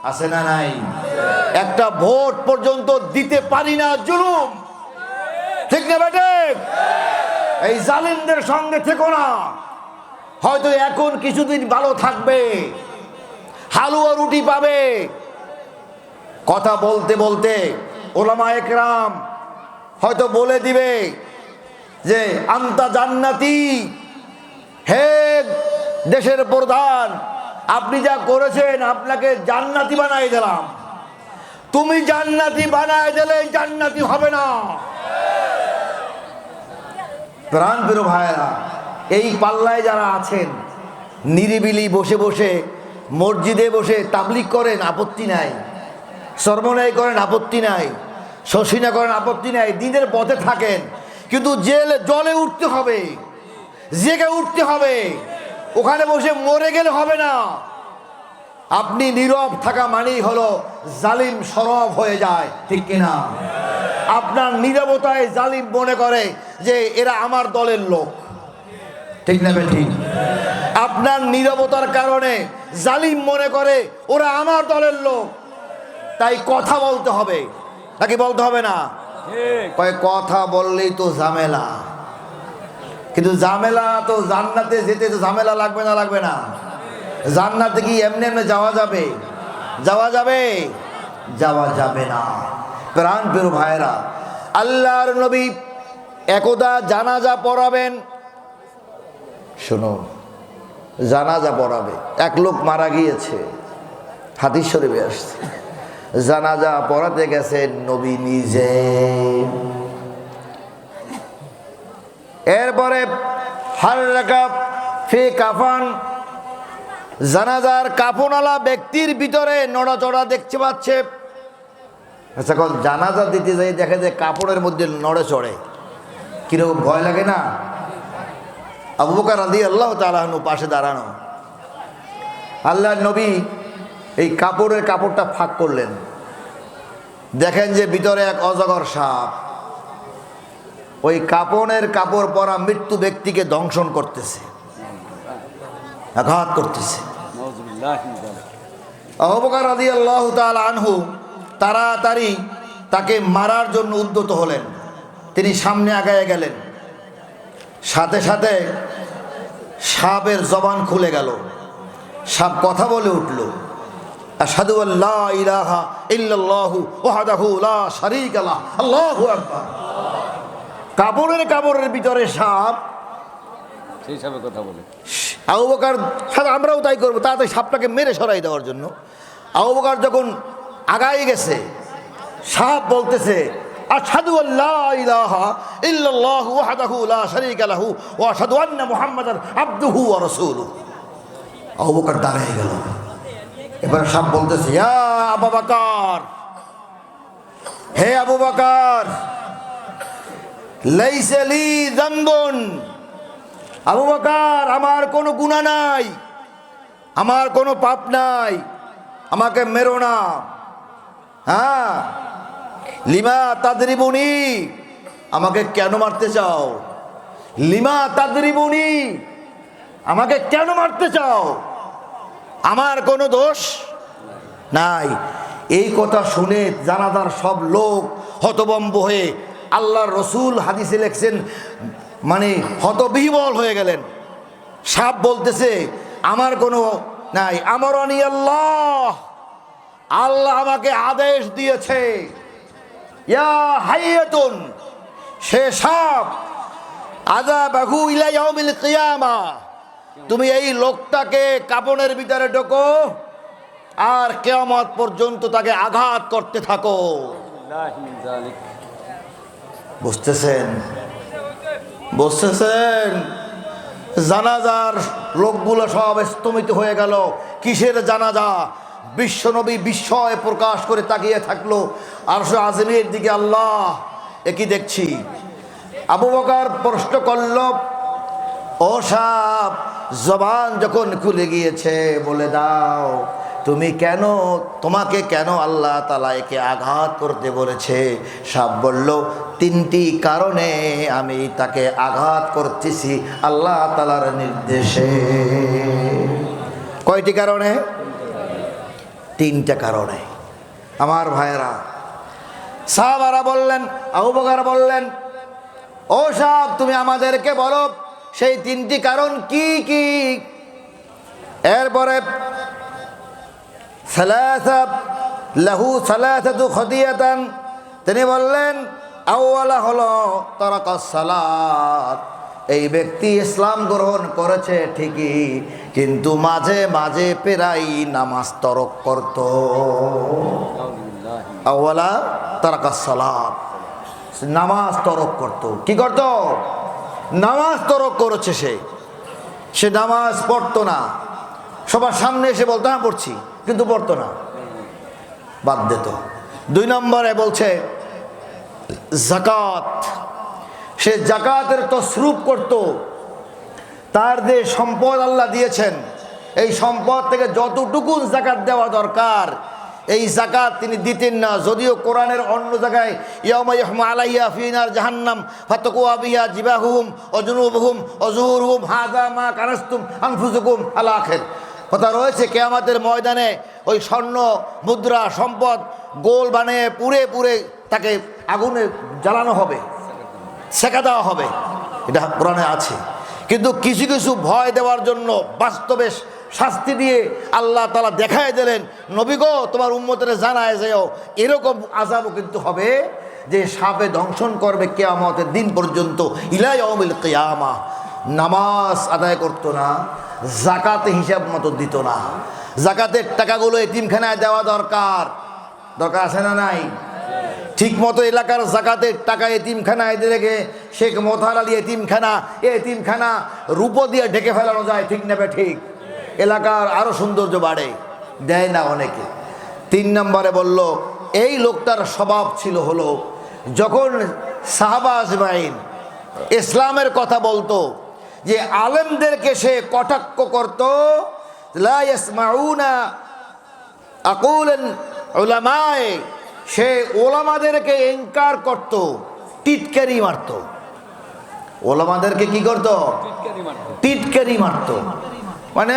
আছে না নাই? একটা ভোট পর্যন্ত দিতে পারি না জুলুম, ঠিক না বেটে? এই জালিমদের সঙ্গে থেকো না। হয়তো এখন কিছুদিন ভালো থাকবে, হালুয়া রুটি পাবে, কথা বলতে বলতে ওলামায়ে কেরাম হয়তো বলে দিবে যে আনতা জান্নাতি, হে দেশের প্রধান, আপনি যা করেছেন আপনাকে জান্নাতি বানাই দিলাম। তুমি জান্নাতি বানাই দিলে জান্নাতি হবে না। প্রাণ প্রিয় ভাইয়েরা, এই পাল্লায় যারা আছেন, নিরিবিলি বসে বসে মসজিদে বসে তাবলিগ করেন, আপত্তি নাই, সরমনাই করেন, আপত্তি নাই, শশিনা করেন, আপত্তি নাই, দিনের পথে থাকেন, কিন্তু জলে উঠতে হবে, জেগে উঠতে হবে। ওখানে বসে মরে গেলে হবে না। আপনি নীরব থাকা মানেই হলো জালিম সরব হয়ে যায়, ঠিক কিনা? আপনার নীরবতায় জালিম মনে করে যে এরা আমার দলের লোক, ঠিক না ঠিক? আপনার নীরবতার কারণে জালিম মনে করে ওরা আমার দলের লোক, তাই কথা বলতে হবে, নাকি বলতে হবে না? কথা বললেই তো ঝামেলা, কিন্তু ঝামেলা তো জান্নাতে যেতে তো ঝামেলা লাগবে না? লাগবে না? জান্নাতে কি এমনি এমনি যাওয়া যাবে? যাওয়া যাবে? যাওয়া যাবে না। প্রাণ প্রিয় ভাইরা, আল্লাহর নবী একদা জানাজা পড়াবেন। শোনো, জানাজা পড়াবে, এক লোক মারা গিয়েছে, হাদিস শরীফে আসছে, জানাজা পড়াতে গেছেন নবী নিজে। এরপরে হাররাকা ফি কাফান, জানাজার কাফনওয়ালা ব্যক্তির ভিতরে নড়াচড়া দেখতে পাচ্ছে। আচ্ছা, এখন জানাজা দিতে যাই দেখে যে কাপড়ের মধ্যে নড়ে চড়ে, কিরকম ভয় লাগে না? আবু বকর রাদিয়াল্লাহু তাআলা আনহু পাশে দাঁড়ানো, আল্লাহর নবী এই কাপড়টা ফাঁক করলেন, দেখেন যে ভিতরে এক অজগর সাপ ওই কাপড়ের কাপড় পরা মৃত্যু ব্যক্তিকে দংশন করতেছে, আঘাত করতেছে। আবু বকর রাদিয়াল্লাহু তাআলা আনহু তাড়াতাড়ি তাকে মারার জন্য উদ্যত হলেন। তিনি সামনে আগায় গেলেন, সাথে সাথে সাপের জবান খুলে গেল। সাপ কথা বলে উঠল, আশহাদু আল্লা ইলাহা ইল্লাল্লাহু ওয়াহদাহু লা শারীকা লাহু আল্লাহু আকবার। কাপড়ের ভিতরে সাপ, সেই সাপের কথা বলে আবু বকর, আমরাও তাই করবো, তাড়াতাড়ি সাপটাকে মেরে সরাই দেওয়ার জন্য। আবু বকর যখন আগায় গেছে, সাপ বলতেছে আশহাদু আল্লা ইলাহা ইল্লাল্লাহু ওয়াহদাহু লা শারীকা লাহু ওয়া আশহাদু আন্না মুহাম্মাদান আবদুহু ওয়া রাসূলুহু। আবু বকর দাঁড়িয়ে গেল। এবার সাপ বলতেছে, ইয়া আবু বকর, হে আবু বকর, লাইসা লি যামবুন, আবু বকর আমার কোনো গুনাহ নাই, আমার কোনো পাপ নাই, আমাকে মেরো না। হ্যাঁ, লিমা তাদরিবুনি, আমাকে কেন মারতে চাও? লিমা তাদরিবুনি, আমাকে কেন মারতে চাও? আমার কোনো দোষ নাই। এই কথা শুনে জানাজার সব লোক হতভম্ব হয়ে, আল্লাহর রসুল হাদিসে লেখছেন, মানে হতবিহ্বল হয়ে গেলেন। সাপ বলতেছে আমার কোনো নাই, আমরানি আল্লাহ, আল্লাহ আমাকে আদেশ দিয়েছে, ইয়া হাইয়াতুন, সে সাপ, আযাবাহু ইলা ইয়াউমিল কিয়ামা, তুমি এই লোকটাকে কাপড়ের ভিতরে ঢোকো আর কিয়ামত পর্যন্ত তাকে আঘাত করতে থাকো। বুঝতেছেন? বুঝতেছেন? জানাজার লোকগুলো সব স্তম্ভিত হয়ে গেল। কিসের জানাজা? বিশ্বনবী বিস্ময় প্রকাশ করে তাকিয়ে থাকলো আরশ আযমের দিকে। আল্লাহ, এ কি দেখছি? আবু বকর প্রশ্ন করল, ও সাপ, জবান যখন খুলে গিয়েছে বলে দাও, তুমি কেন, তোমাকে কেন আল্লাহ তাআলা একে আঘাত করতে বলেছে? সাপ বলল, তিনটি কারণে আমি তাকে আঘাত করতেছি আল্লাহ তাআলার নির্দেশে। কয়টি কারণে? তিনটা কারণে। আমার ভাইয়েরা, সাহাবারা বললেন, আবু বকর বললেন, ও সাপ, তুমি আমাদেরকে বলো সেই তিনটি কারণ কি কি? এরপরে লাহু সালাসাতু খদিয়াতান, তিনি বললেন, আউয়ালা হলো তারাকাস সালাত, এই ব্যক্তি ইসলাম গ্রহণ করেছে ঠিকই, কিন্তু মাঝে মাঝে প্রায় নামাজ তরক করত। আউয়ালা তারাকাস সালাত, নামাজ তরক করত। কি করত? নামাজ তরক করেছে। সে নামাজ পড়তো না। সবার সামনে এসে বলতো না পড়ছি, কিন্তু পড়তো না, বাদ দিত। 2 নম্বরে বলছে যাকাত, সে যাকাতের তসরুফ করত। তার যে সম্পদ আল্লাহ দিয়েছেন, এই সম্পদ থেকে যতটুকু যাকাত দেওয়া দরকার, এই যাকাত তিনি দিতেন না। যদিও কোরআনের অন্য জায়গায় ইয়াউমা ইয়াহমা আলাইহা ফি নার জাহান্নাম ফাতাকুয়া বিহা জিবাহুম ওয়া জুনুবুহুম ওয়া যুহুরুহুম হাযা মা কানাসতুম আনফুসুকুম আল আখির কথা রয়েছে। কিয়ামতের ময়দানে ওই স্বর্ণ মুদ্রা সম্পদ গোল বানিয়ে পুড়ে পুড়ে তাকে আগুনে জ্বালানো হবে, সেকা দেওয়া হবে, এটা কোরআনে আছে। কিন্তু কিছু কিছু ভয় দেওয়ার জন্য বাস্তবে শাস্তি দিয়ে আল্লাহ তাআলা দেখায় দিলেন, নবী গো, তোমার উম্মতের জানায় যেও এরকম আযাবও কিন্তু হবে যে সাপে দংশন করবে কিয়ামতের দিন পর্যন্ত, ইলা ইয়াউমিল কিয়ামা। নামাজ আদায় করতো না, যাকাতে হিসাব মতো দিত না। যাকাতের টাকাগুলো এতিমখানায় দেওয়া দরকার, দরকার আছে না নাই? ঠিক মতো এলাকার যাকাতের টাকা এতিমখানায় দিলে শেখ মোতাহার আলী এতিমখানা রূপো দিয়ে ঢেকে ফেলানো যায়, ঠিক নেবে ঠিক, এলাকার আরো সৌন্দর্য বাড়ে, দেয় না অনেকে। 3 নম্বরে বলল, এই লোকটার স্বভাব ছিল হলো, যখন সাহাবা আজমাইন ইসলামের কথা বলতো, যে আলেমদেরকে সে কটাক্ষ করত, লা ইয়াসমাউনা আকুলান উলামায়ে, সে ওলামাদেরকে ইনকার করত, টিটকারি মারত। ওলামাদেরকে কি করত? টিটকারি মারত। মানে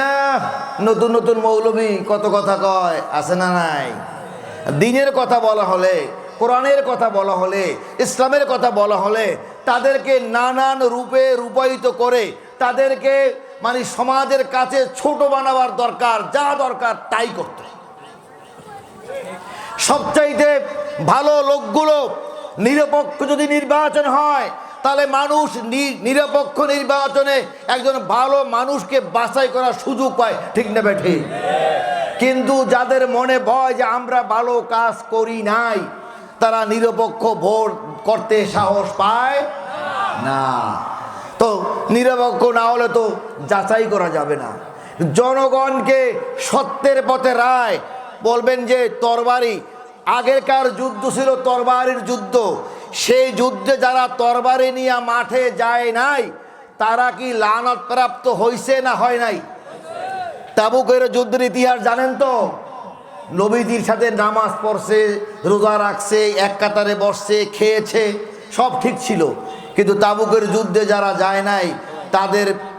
নতুন নতুন মৌলবী কত কথা কয়, আছে না নাই? দ্বীনের কথা বলা হলে, কোরআনের কথা বলা হলে, ইসলামের কথা বলা হলে তাদেরকে নানান রূপে রূপায়িত করে তাদেরকে মানে সমাজের কাছে ছোট বানাবার দরকার, যা দরকার তাই করত। সবচাইতে ভালো লোকগুলো নিরপেক্ষ যদি নির্বাচন হয় তাহলে মানুষ নিরপেক্ষ নির্বাচনে একজন ভালো মানুষকে বাছাই করার সুযোগ পায়, ঠিক না বেঠি? কিন্তু যাদের মনে ভয় যে আমরা ভালো কাজ করি নাই, তারা নিরপেক্ষ ভোট করতে সাহস পায় না। তো নিরপেক্ষ না হলে তো যাচাই করা যাবে না। জনগণকে সত্যের পথে রায় বলবেন যে তরবারি, আগেকার যুদ্ধ ছিল তরবারির যুদ্ধ, সেই যুদ্ধে যারা তরবারি নিয়ে মাঠে যায় নাই তারা কি লানত প্রাপ্ত হইছে না হয় নাই? তাবুকের যুদ্ধের ইতিহাস জানেন তো? নবীজির সাথে নামাজ পড়ছে, রোজা রাখছে, এক কাতারে বসছে, খেয়েছে, সব ঠিক ছিল। কিন্তু তাবুকের যুদ্ধে যারা যায় নাই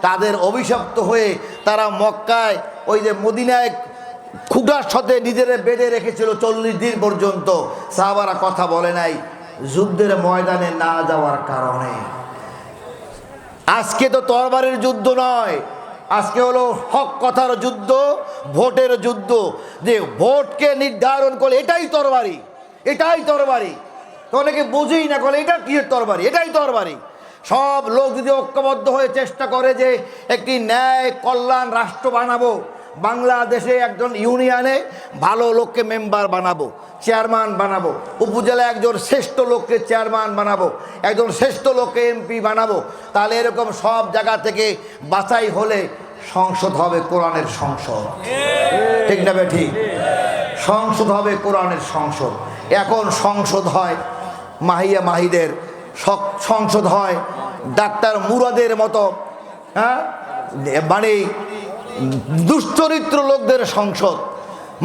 তাদের অভিশপ্ত হয়ে তারা মক্কায় ওই যে মদিনায় খুঁটার সাথে নিজেরা বেঁধে রেখেছিল 40 দিন পর্যন্ত। সাহাবারা কথা বলে নাই যুদ্ধের ময়দানে না যাওয়ার কারণে। আজকে তো তরবারির যুদ্ধ নয়, আজকে হলো হক কথার যুদ্ধ, ভোটের যুদ্ধ। যে ভোটকে নির্ধারণ করে এটাই তরবারি, এটাই তরবারি। তো অনেকে বুঝেই না, বলে এটা কি তরবারি, এটাই তরবারি। সব লোক যদি ঐক্যবদ্ধ হয়ে চেষ্টা করে যে একটি ন্যায় কল্যাণ রাষ্ট্র বানাবো, বাংলাদেশে একজন ইউনিয়নে ভালো লোককে মেম্বার বানাবো, চেয়ারম্যান বানাবো, উপজেলায় একজন শ্রেষ্ঠ লোককে চেয়ারম্যান বানাবো, একজন শ্রেষ্ঠ লোককে এমপি বানাবো, তাহলে এরকম সব জায়গা থেকে বাছাই হলে সংসদ হবে কোরআনের সংসদ, ঠিক না বেঠি? সংসদ হবে কোরআনের সংসদ। এখন সংসদ হয় মাহিয়া মাহিদের, সংসদ হয় ডাক্তার মুরাদের মতো, হ্যাঁ, মানে দুশ্চরিত্র লোকদের সংসদ,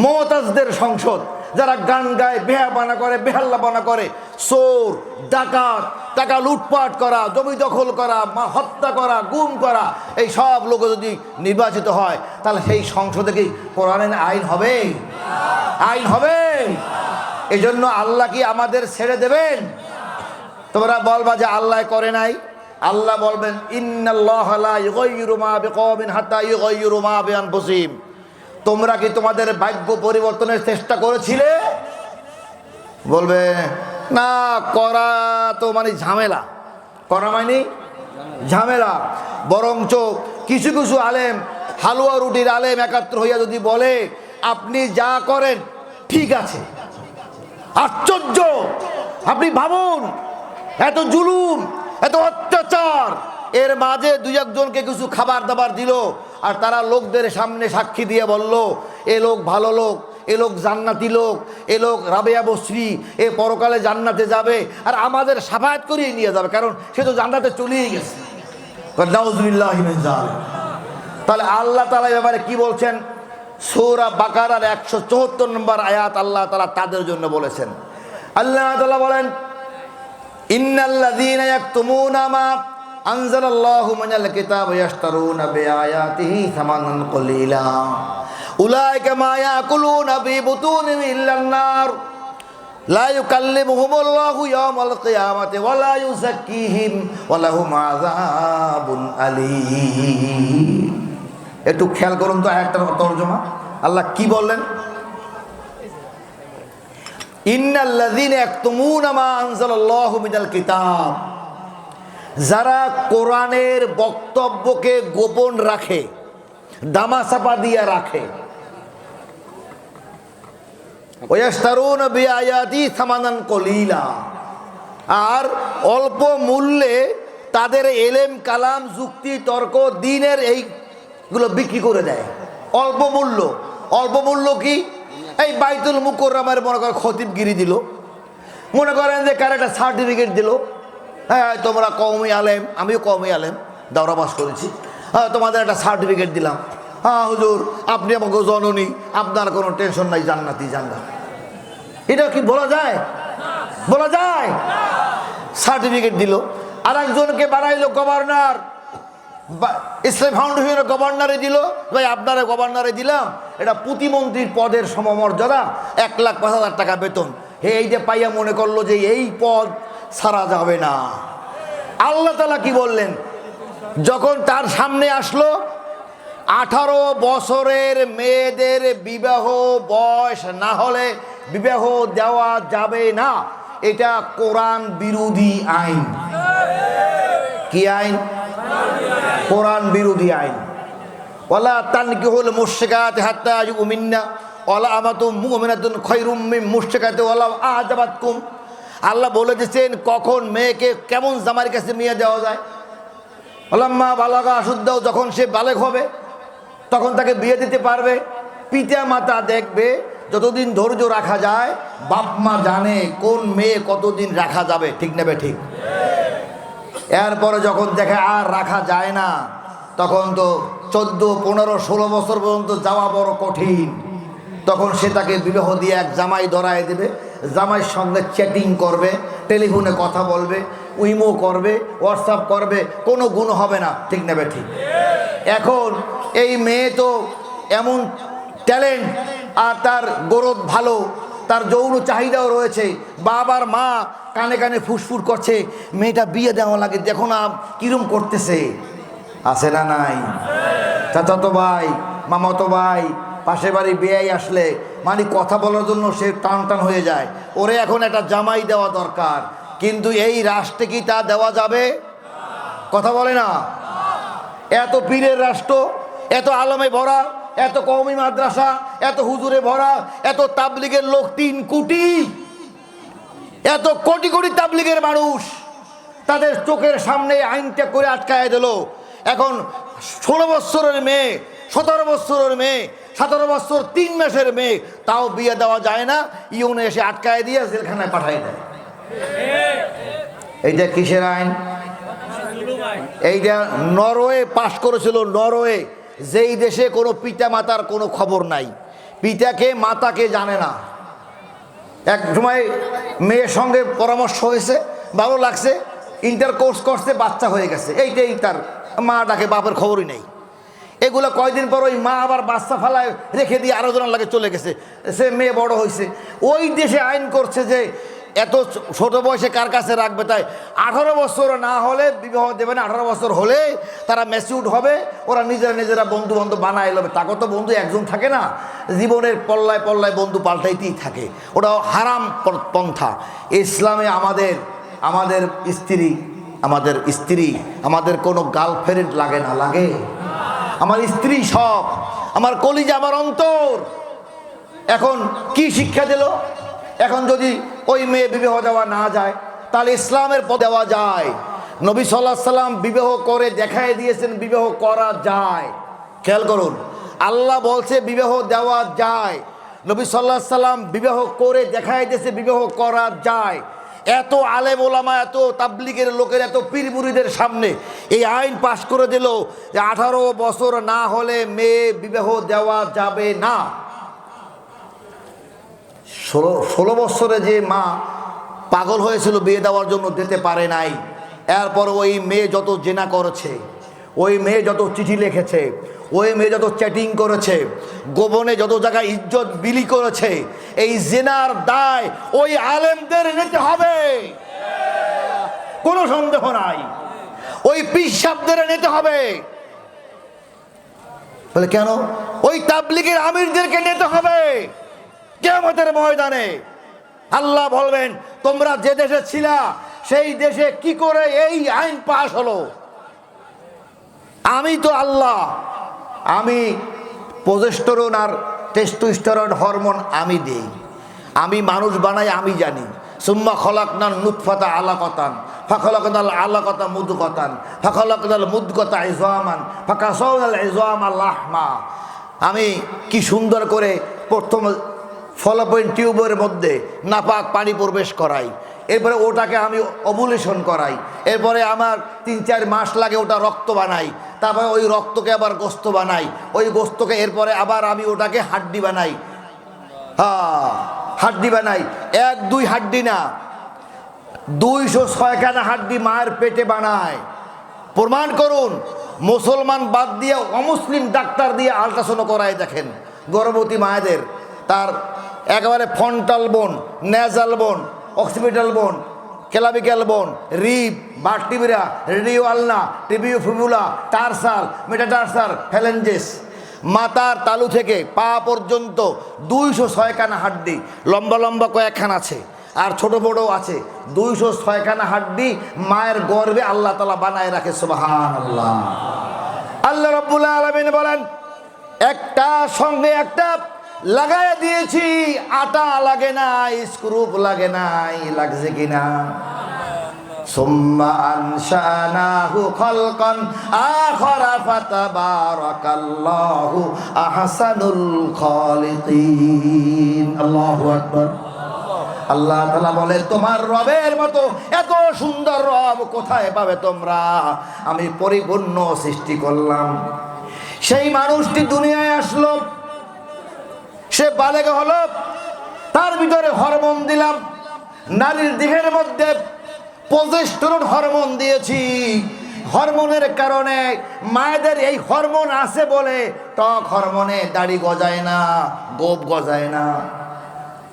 মমতাজদের সংসদ, যারা গান গায়, বেহাবানা করে, বেহাল্লাবানা করে, চোর ডাকাত, টাকা লুটপাট করা, জমি দখল করা, হত্যা করা, গুম করা, এই সব লোক যদি নির্বাচিত হয় তাহলে সেই সংসদে কি কোরআনের আইন হবে? আইন হবে? এই জন্য আল্লাহ কি আমাদের ছেড়ে দেবেন? তোমরা বলবা যে আল্লাহ করে নাই। আল্লাহ বলবেন ইন্নাল্লাহা লা ইউগাইয়িরু মা বিকওমিন হাত্তা ইউগাইয়িরু মা বিআনফুসিহিম। তোমরা কি তোমাদের ভাগ্য পরিবর্তনের চেষ্টা করেছিলে? বলবে না, করা তো মানে ঝামেলা, করা মানে ঝামেলা। বরঞ্চ কিছু কিছু আলেম, হালুয়া রুটির আলেম একাত্র হইয়া যদি বলে আপনি যা করেন ঠিক আছে, আশ্চর্য! আপনি ভাবুন, এত জুলুম, এত অত্যাচার, এর মাঝে দুই একজনকে কিছু খাবার দাবার দিল আর তারা লোকদের সামনে সাক্ষী দিয়ে বলল এ লোক ভালো লোক, এ লোক জান্নাতি লোক, এ লোক রাবেয়া বসরি, এ পরকালে জান্নাতে যাবে, আর আমাদের সাফায়াত করিয়ে নিয়ে যাবে, কারণ সে তো জান্নাতে চলেই গেছে। নাউযুবিল্লাহি মিন যালিক। তাহলে আল্লাহ তাআলা ব্যাপারে কি বলছেন? সূরা বাকারার 174 নম্বর আয়াত আল্লাহ তাআলা তাদের জন্য বলেছেন। আল্লাহ তাআলা বলেন ইন্নাল্লাযীনা ইয়াকতুমুনা মা আনজালাল্লাহু মিনাল কিতাবি ইয়াশতারুনা বিআয়াতিহি সামানান কলিলা উলাইকা মা ইয়াকুলুনা ফি বুতুনিহিম ইল্লান নার লা ইউকাল্লিমুহুমুল্লাহু ইয়াওমাল কিয়ামাতি ওয়া লা ইউযাক্কিহিম ওয়া লাহুম আযাবুন আলীম। একটু খেয়াল করুন তো আয়াতটার তরজমা আল্লাহ কি বললেন? ইন্নাল্লাযীনা ইয়াকতুমুনা মা আনজালাল্লাহু মিনাল কিতাব, যারা কোরআনের বক্তব্যকে গোপন রাখে, দামাচাপা দিয়ে রাখে, ওয়াস্তারুনা বিআয়াতি সামানান কলিলা, আর অল্প মূল্যে তাদের এলেম কালাম যুক্তি তর্ক দ্বীনের এইগুলো বিক্রি করে দেয়। অল্প মূল্য, অল্প মূল্য কি? এই বাইতুল মুকাররমের মনে করেন খতিবগিরি দিল, মনে করেন যে কার একটা সার্টিফিকেট দিল, হ্যাঁ তোমরা কওমি আলেম, আমিও কওমি আলেম, দাওরাবাস করেছি, হ্যাঁ তোমাদের একটা সার্টিফিকেট দিলাম, হ্যাঁ হুজুর আপনি আমাকে জননী, আপনার কোনো টেনশন নাই, জান্নাতি জান্নাত। এটা কি বলা যায়? বলা যায়? সার্টিফিকেট দিল, আর একজনকে বানাইলো গভর্নর, ইসলাম ফাউন্ডেশনের গভর্নরে দিল, ভাই আপনারা গভর্নরে দিলাম, এটা প্রতিমন্ত্রীর পদের সমমর্যাদা, 1,05,000 টাকা বেতন। এই যে পাইয়া মনে করলো যে এই পদ ছাড়া যাবে না। আল্লাহ তাআলা কি বললেন? যখন তার সামনে আসলো 18 বছরের মেয়েদের বিবাহ বয়স না হলে বিবাহ দেওয়া যাবে না, এটা কোরআন বিরোধী আইন। কি আইন? কোরআন বিরোধী আইন। ওয়ালা তানকিহুল মুশরিকাতি হাত্তা ইউমিন্না ওয়ালা আমাতুম মুমিনাতুন খায়রুম মিন মুশরিকাতি ওয়ালা আজাবাতকুম। আল্লাহ বলে দিয়েছেন কখন মেয়েকে কেমন জামাইয়ের কাছে মেয়ে দেওয়া যায়। ওলাম্মা বালাগা আশুদ্দাও, যখন সে বালেগ হবে তখন তাকে বিয়ে দিতে পারবে। পিতা মাতা দেখবে যতদিন ধৈর্য রাখা যায়, বাপ মা জানে কোন মেয়ে কতদিন রাখা যাবে, ঠিক নেবে ঠিক। এরপরে যখন দেখে আর রাখা যায় না, তখন তো 14, 15, 16 বছর পর্যন্ত যাওয়া বড় কঠিন। তখন সে তাকে বিবাহ দিয়ে এক জামাই ধরায় দেবে, জামাইয়ের সঙ্গে চ্যাটিং করবে, টেলিফোনে কথা বলবে, উইমো করবে, হোয়াটসঅ্যাপ করবে, কোনো গুণ হবে না, ঠিক নেবে ঠিক। এখন এই মেয়ে তো এমন ট্যালেন্ট, আর তার গরদ ভালো, তার যৌন চাহিদাও রয়েছে। বাবার মা কানে কানে ফুসফুস করছে, মেয়েটা বিয়ে দেওয়া লাগে, দেখো না কিরম করতেছে। আছে না নাই? চাচাতো ভাই, মামাতো ভাই, পাশে বাড়ি বিয়ে আসলে মানে কথা বলার জন্য সে টান টান হয়ে যায়, ওরে এখন একটা জামাই দেওয়া দরকার। কিন্তু এই রাষ্ট্রে কি তা দেওয়া যাবে? কথা বলে না। এত পীরের রাষ্ট্র, এত আলমে ভরা, এত কওমি মাদ্রাসা, এত হুজুরে ভরা, এত তাবলিগের লোক 3 কোটি, এত কোটি কোটি তাবলিগের মানুষ, তাদের চোখের সামনে আইনটা করে আটকায় দিল। এখন 16 বছরের মেয়ে, 17 বছরের মেয়ে, 17 বছর 3 মাসের মেয়ে, তাও বিয়ে দেওয়া যায় না, ইউনে এসে আটকায় দিয়ে জেলখানায় পাঠিয়ে দেয়। এইটা কিসের আইন? এইটা নরওয়ে পাশ করেছিল। নরওয়ে, যেই দেশে কোনো পিতা মাতার কোনো খবর নাই, পিতাকে মাতাকে জানে না। এক সময় মেয়ের সঙ্গে পরামর্শ হয়েছে, ভালো লাগছে, ইন্টার কোর্স করছে, বাচ্চা হয়ে গেছে, এইটাই তার মা ডাকে, বাপের খবরই নেই। এগুলো কয়দিন পর ওই মা আবার বাচ্চা ফালায় রেখে দিয়ে আরো জনের লাগে চলে গেছে, সে মেয়ে বড় হয়েছে। ওই দেশে আইন করছে যে এত ছোট বয়সে কার কাছে রাখবে, তাই 18 বছর না হলে বিবাহ দেবে না, 18 বছর হলে তারা ম্যাচিউরড হবে, ওরা নিজেরা বন্ধু বান্ধব বানায় নেবে। তাকে তো বন্ধু একজন থাকে না, জীবনের পল্লায় পল্লায় বন্ধু পাল্টাইতেই থাকে, ওটা হারাম পন্থা। ইসলামে আমাদের স্ত্রী আমাদের কোনো গার্লফ্রেন্ড লাগে না, লাগে? আমার স্ত্রী সব, আমার কলিজা, আমার অন্তর। এখন কি শিক্ষা দিল? এখন যদি ওই মেয়ে বিবাহ দেওয়া না যায়, তাহলে ইসলামের পথ দেওয়া যায়। নবী সাল্লাল্লাহু আলাইহি সাল্লাম বিবাহ করে দেখায় দিয়েছেন বিবাহ করা যায়। খেয়াল করুন, আল্লাহ বলছে বিবাহ দেওয়া যায়, নবী সাল্লাল্লাহু আলাইহি সাল্লাম বিবাহ করে দেখায় দিয়েছে বিবাহ করা যায়। এত আলেম ওলামা, এত তাবলিগের লোকের, এত পীর মুরিদের সামনে এই আইন পাশ করে দিল যে 18 বছর না হলে মেয়ে বিবাহ দেওয়া যাবে না। 16 বছরে যে মা পাগল হয়েছিল বিয়ে দেওয়ার জন্য, দিতে পারে নাই। এরপর ওই মেয়ে যত জেনা করেছে, ওই মেয়ে যত চিঠি লিখেছে, ওই মেয়ে যত চ্যাটিং করেছে, গোপনে যত জায়গায় ইজ্জত বিলি করেছে, এই জেনার দায় ওই আলেমদের নিতে হবে, কোনো সন্দেহ নাই। ওই পীর সাহেবদের নিতে হবে। বলে কেন? ওই তাবলিগের আমিরদেরকে নিতে হবে। কিয়ামতের ময়দানে আল্লাহ বলবেন, তোমরা যে দেশে ছিলা সেই দেশে কি করে এই আইন পাশ হলো? আমি তো আল্লাহ, আমি প্রজেস্টেরন আর টেস্টোস্টেরন হরমোন আমি দেই, আমি মানুষ বানাই, আমি জানি। সুম্মা খলাকনাল নুতফাতা আলাকাতান ফাখলাকনাল আলাকাতা মুদগাতান ফাখলাকনাল মুদগাতা ইযামান ফাকাসাওনাল ইযামা লাহমা। আমি কি সুন্দর করে প্রথম ফলোপিন টিউবের মধ্যে নাপাক পানি প্রবেশ করাই, এরপরে ওটাকে আমি ওভুলেশন করাই, এরপরে আমার 3-4 মাস লাগে ওটা রক্ত বানাই, তারপরে ওই রক্তকে আবার গোস্ত বানাই, ওই গোস্তকে এরপরে আবার আমি ওটাকে হাড্ডি বানাই। হ্যাঁ, হাড্ডি বানায়, 1-2 হাড্ডি না, 206 খানা হাড্ডি মায়ের পেটে বানায়। প্রমাণ করুন। মুসলমান বাদ দিয়ে অমুসলিম ডাক্তার দিয়ে আল্ট্রাসাউন্ড করায় দেখেন গর্ভবতী মায়েদের, তার একেবারে ফ্রন্টাল বোন, নেজাল বোন, অক্সিপিটাল বোন, ক্লাভিক্যাল বোন, রিব, ভার্টিব্রা, রেডিও আলনা, টিবিও ফিবুলা, টার্সাল, মেটাটার্সাল, ফ্যালেঞ্জেস, মাথার তালু থেকে পা পর্যন্ত 206 খানা হাড্ডি, লম্বা লম্বা কয়েকখান আছে আর ছোট বড় আছে। 206 খানা হাড্ডি মায়ের গর্ভে আল্লাহ তাআলা বানায় রাখে। সুবহানাল্লাহ। আল্লাহ রাব্বুল আলামিন বলেন, একটা সঙ্গে একটা লাগায় দিয়েছি, আটা লাগে নাই, স্ক্রুপ লাগে নাই, লাগছে কিনা? সুম্মা আনশানাহু খালকান আখারা ফাতাবারাকাল্লাহু আহসানুল খালিকিন। আল্লাহু আকবার। আল্লাহ তাআলা বলে, তোমার রবের মতো এত সুন্দর রব কোথায় পাবে তোমরা? আমি পরিপূর্ণ সৃষ্টি করলাম। সেই মানুষটি দুনিয়ায় আসলো, সে বালেগ হলো, তার ভিতরে হরমোন দিলাম, নারীর দেহের মধ্যে প্রজেস্টেরন হরমোন দিয়েছি। হরমোনের কারণে মায়েদের এই হরমোন আছে বলে টক হরমোনে দাড়ি গজায় না, গোপ গজায় না,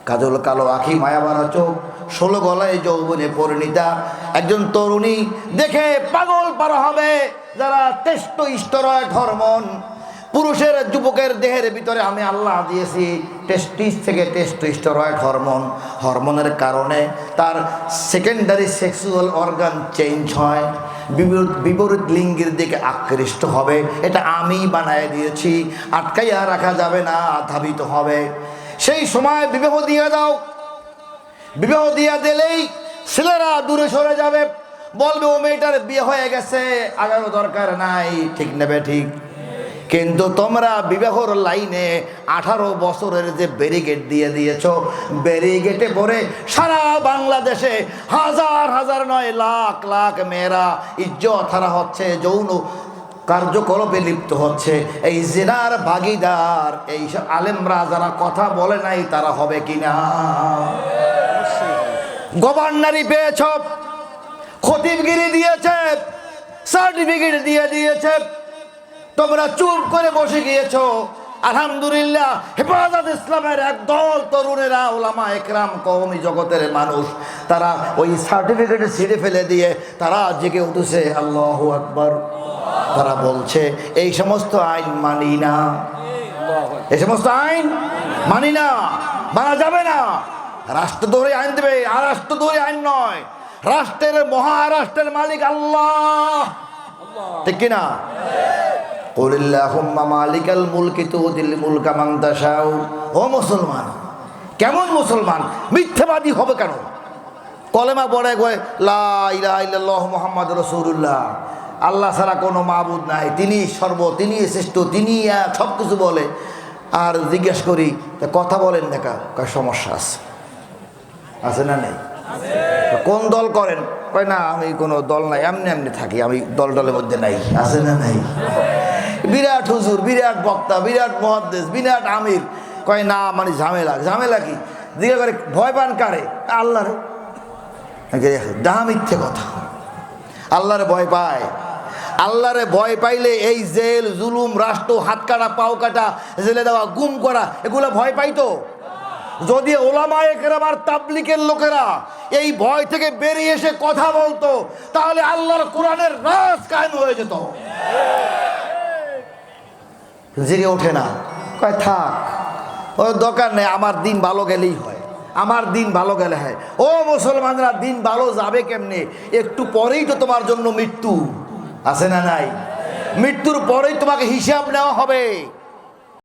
কাজল কালো আখি, মায়া ভরা চোখ, 16 গলায় যৌবনে পরিণীতা একজন তরুণী দেখে পাগল পারা হবে যারা টেস্টোস্টেরয়েড হরমোন। পুরুষের যুবকের দেহের ভিতরে আমি আল্লাহ দিয়েছি টেস্টিস থেকে টেস্টোস্টেরয়েড হরমোন। হরমোনের কারণে তার সেকেন্ডারি সেক্সুয়াল অর্গান চেঞ্জ হয়, বিপরীত লিঙ্গের দিকে আকৃষ্ট হবে। এটা আমি বানায় দিয়েছি, আটকাইয়া রাখা যাবে না, ধাবিত হবে। সেই সময় বিবাহ দিয়ে দাও। বিবাহ দিয়ে দিলেই ছেলেরা দূরে সরে যাবে, বলবে ও মেয়েটার বিয়ে হয়ে গেছে, আগানো দরকার নাই। ঠিক নেবে ঠিক। কিন্তু তোমরা বিবাহর লাইনে 18 বছরের যে ব্যারিকেড দিয়ে দিয়েছো, ব্যারিকেডে পরে সারা বাংলাদেশে হাজার হাজার নয় লাখ লাখ মেয়েরা ইজ্জত হারা হচ্ছে, যৌন কার্যকলাপে লিপ্ত হচ্ছে। এই জিনার ভাগীদার এই আলেমরা যারা কথা বলে নাই তারা হবে কিনা? গভর্নরি পেয়েছ, খতিবগিরি দিয়েছে, সার্টিফিকেট দিয়ে দিয়েছে, তোমরা চুপ করে বসে গিয়েছো। আলহামদুলিল্লাহ, হেফাজত ইসলামের একদল তরুণেরা, ওলামা একরাম, কওমি জগতের মানুষ, তারা ওই সার্টিফিকেট ছিঁড়ে ফেলে দিয়ে তারা জেগে উঠেছে। আল্লাহু আকবার। তারা বলছে এই সমস্ত আইন মানি না, এই সমস্ত আইন মানি না, মানা যাবে না। রাষ্ট্র ধরে আইন দেবে, আর রাষ্ট্র ধরে আইন নয়। রাষ্ট্রের মহারাষ্ট্রের মালিক আল্লাহ, ঠিক কিনা? কুলিল্লাহুম্মা মালিকাল মুলকি তুতিল মুলকা মান তাশাউ। ও মুসলমান, কেমন মুসলমান? মিথ্যাবাদী হবে কেন? কলেমা পড়ে কয় লা ইলাহা ইল্লাল্লাহ মুহাম্মাদুর রাসূলুল্লাহ, আল্লাহ ছাড়া কোনো মাবুদ নাই, তিনি সর্ব, তিনি শ্রেষ্ঠ, তিনি সব কিছু বলে। আর জিজ্ঞেস করি কথা বলেন দেখা, কয় সমস্যা আছে। আছে না নেই? কোন দল করেন? কয় না আমি কোনো দল নাই, এমনি এমনি থাকি, আমি দল দলের মধ্যে নাই। আছে না নাই? বিরাট হুজুর, বিরাট বক্তা, বিরাট মুহাদ্দিস, বিরাট আমির, কয় না মানে ঝামেলা। ঝামেলা কি? জিজ্ঞাসা করে ভয় পান কারে? আল্লাহরে। ডাহা মিথ্যে কথা। আল্লাহরে ভয় পায়। আল্লাহরে ভয় পাইলে এই জেল, জুলুম, রাষ্ট্র, হাত কাটা, পাও কাটা, জেলে দেওয়া, গুম করা, এগুলো ভয় পাইতো? যদি ওলামায়ে কেরাম আর তাবলীগের লোকেরা এই ভয় থেকে বেরিয়ে এসে কথা বলতো, তাহলে আল্লাহর কোরআনের রাজ কায়েম হয়ে যেত। জেগে ওঠে না, কয় থাক, ওর দরকার নেই, আমার দিন ভালো গেলেই হয়, আমার দিন ভালো গেলে হয়। ও মুসলমানরা, দিন ভালো যাবে কেমনে? একটু পরেই তো তোমার জন্য মৃত্যু। আছে না নাই? মৃত্যুর পরেই তোমাকে হিসাব নেওয়া হবে।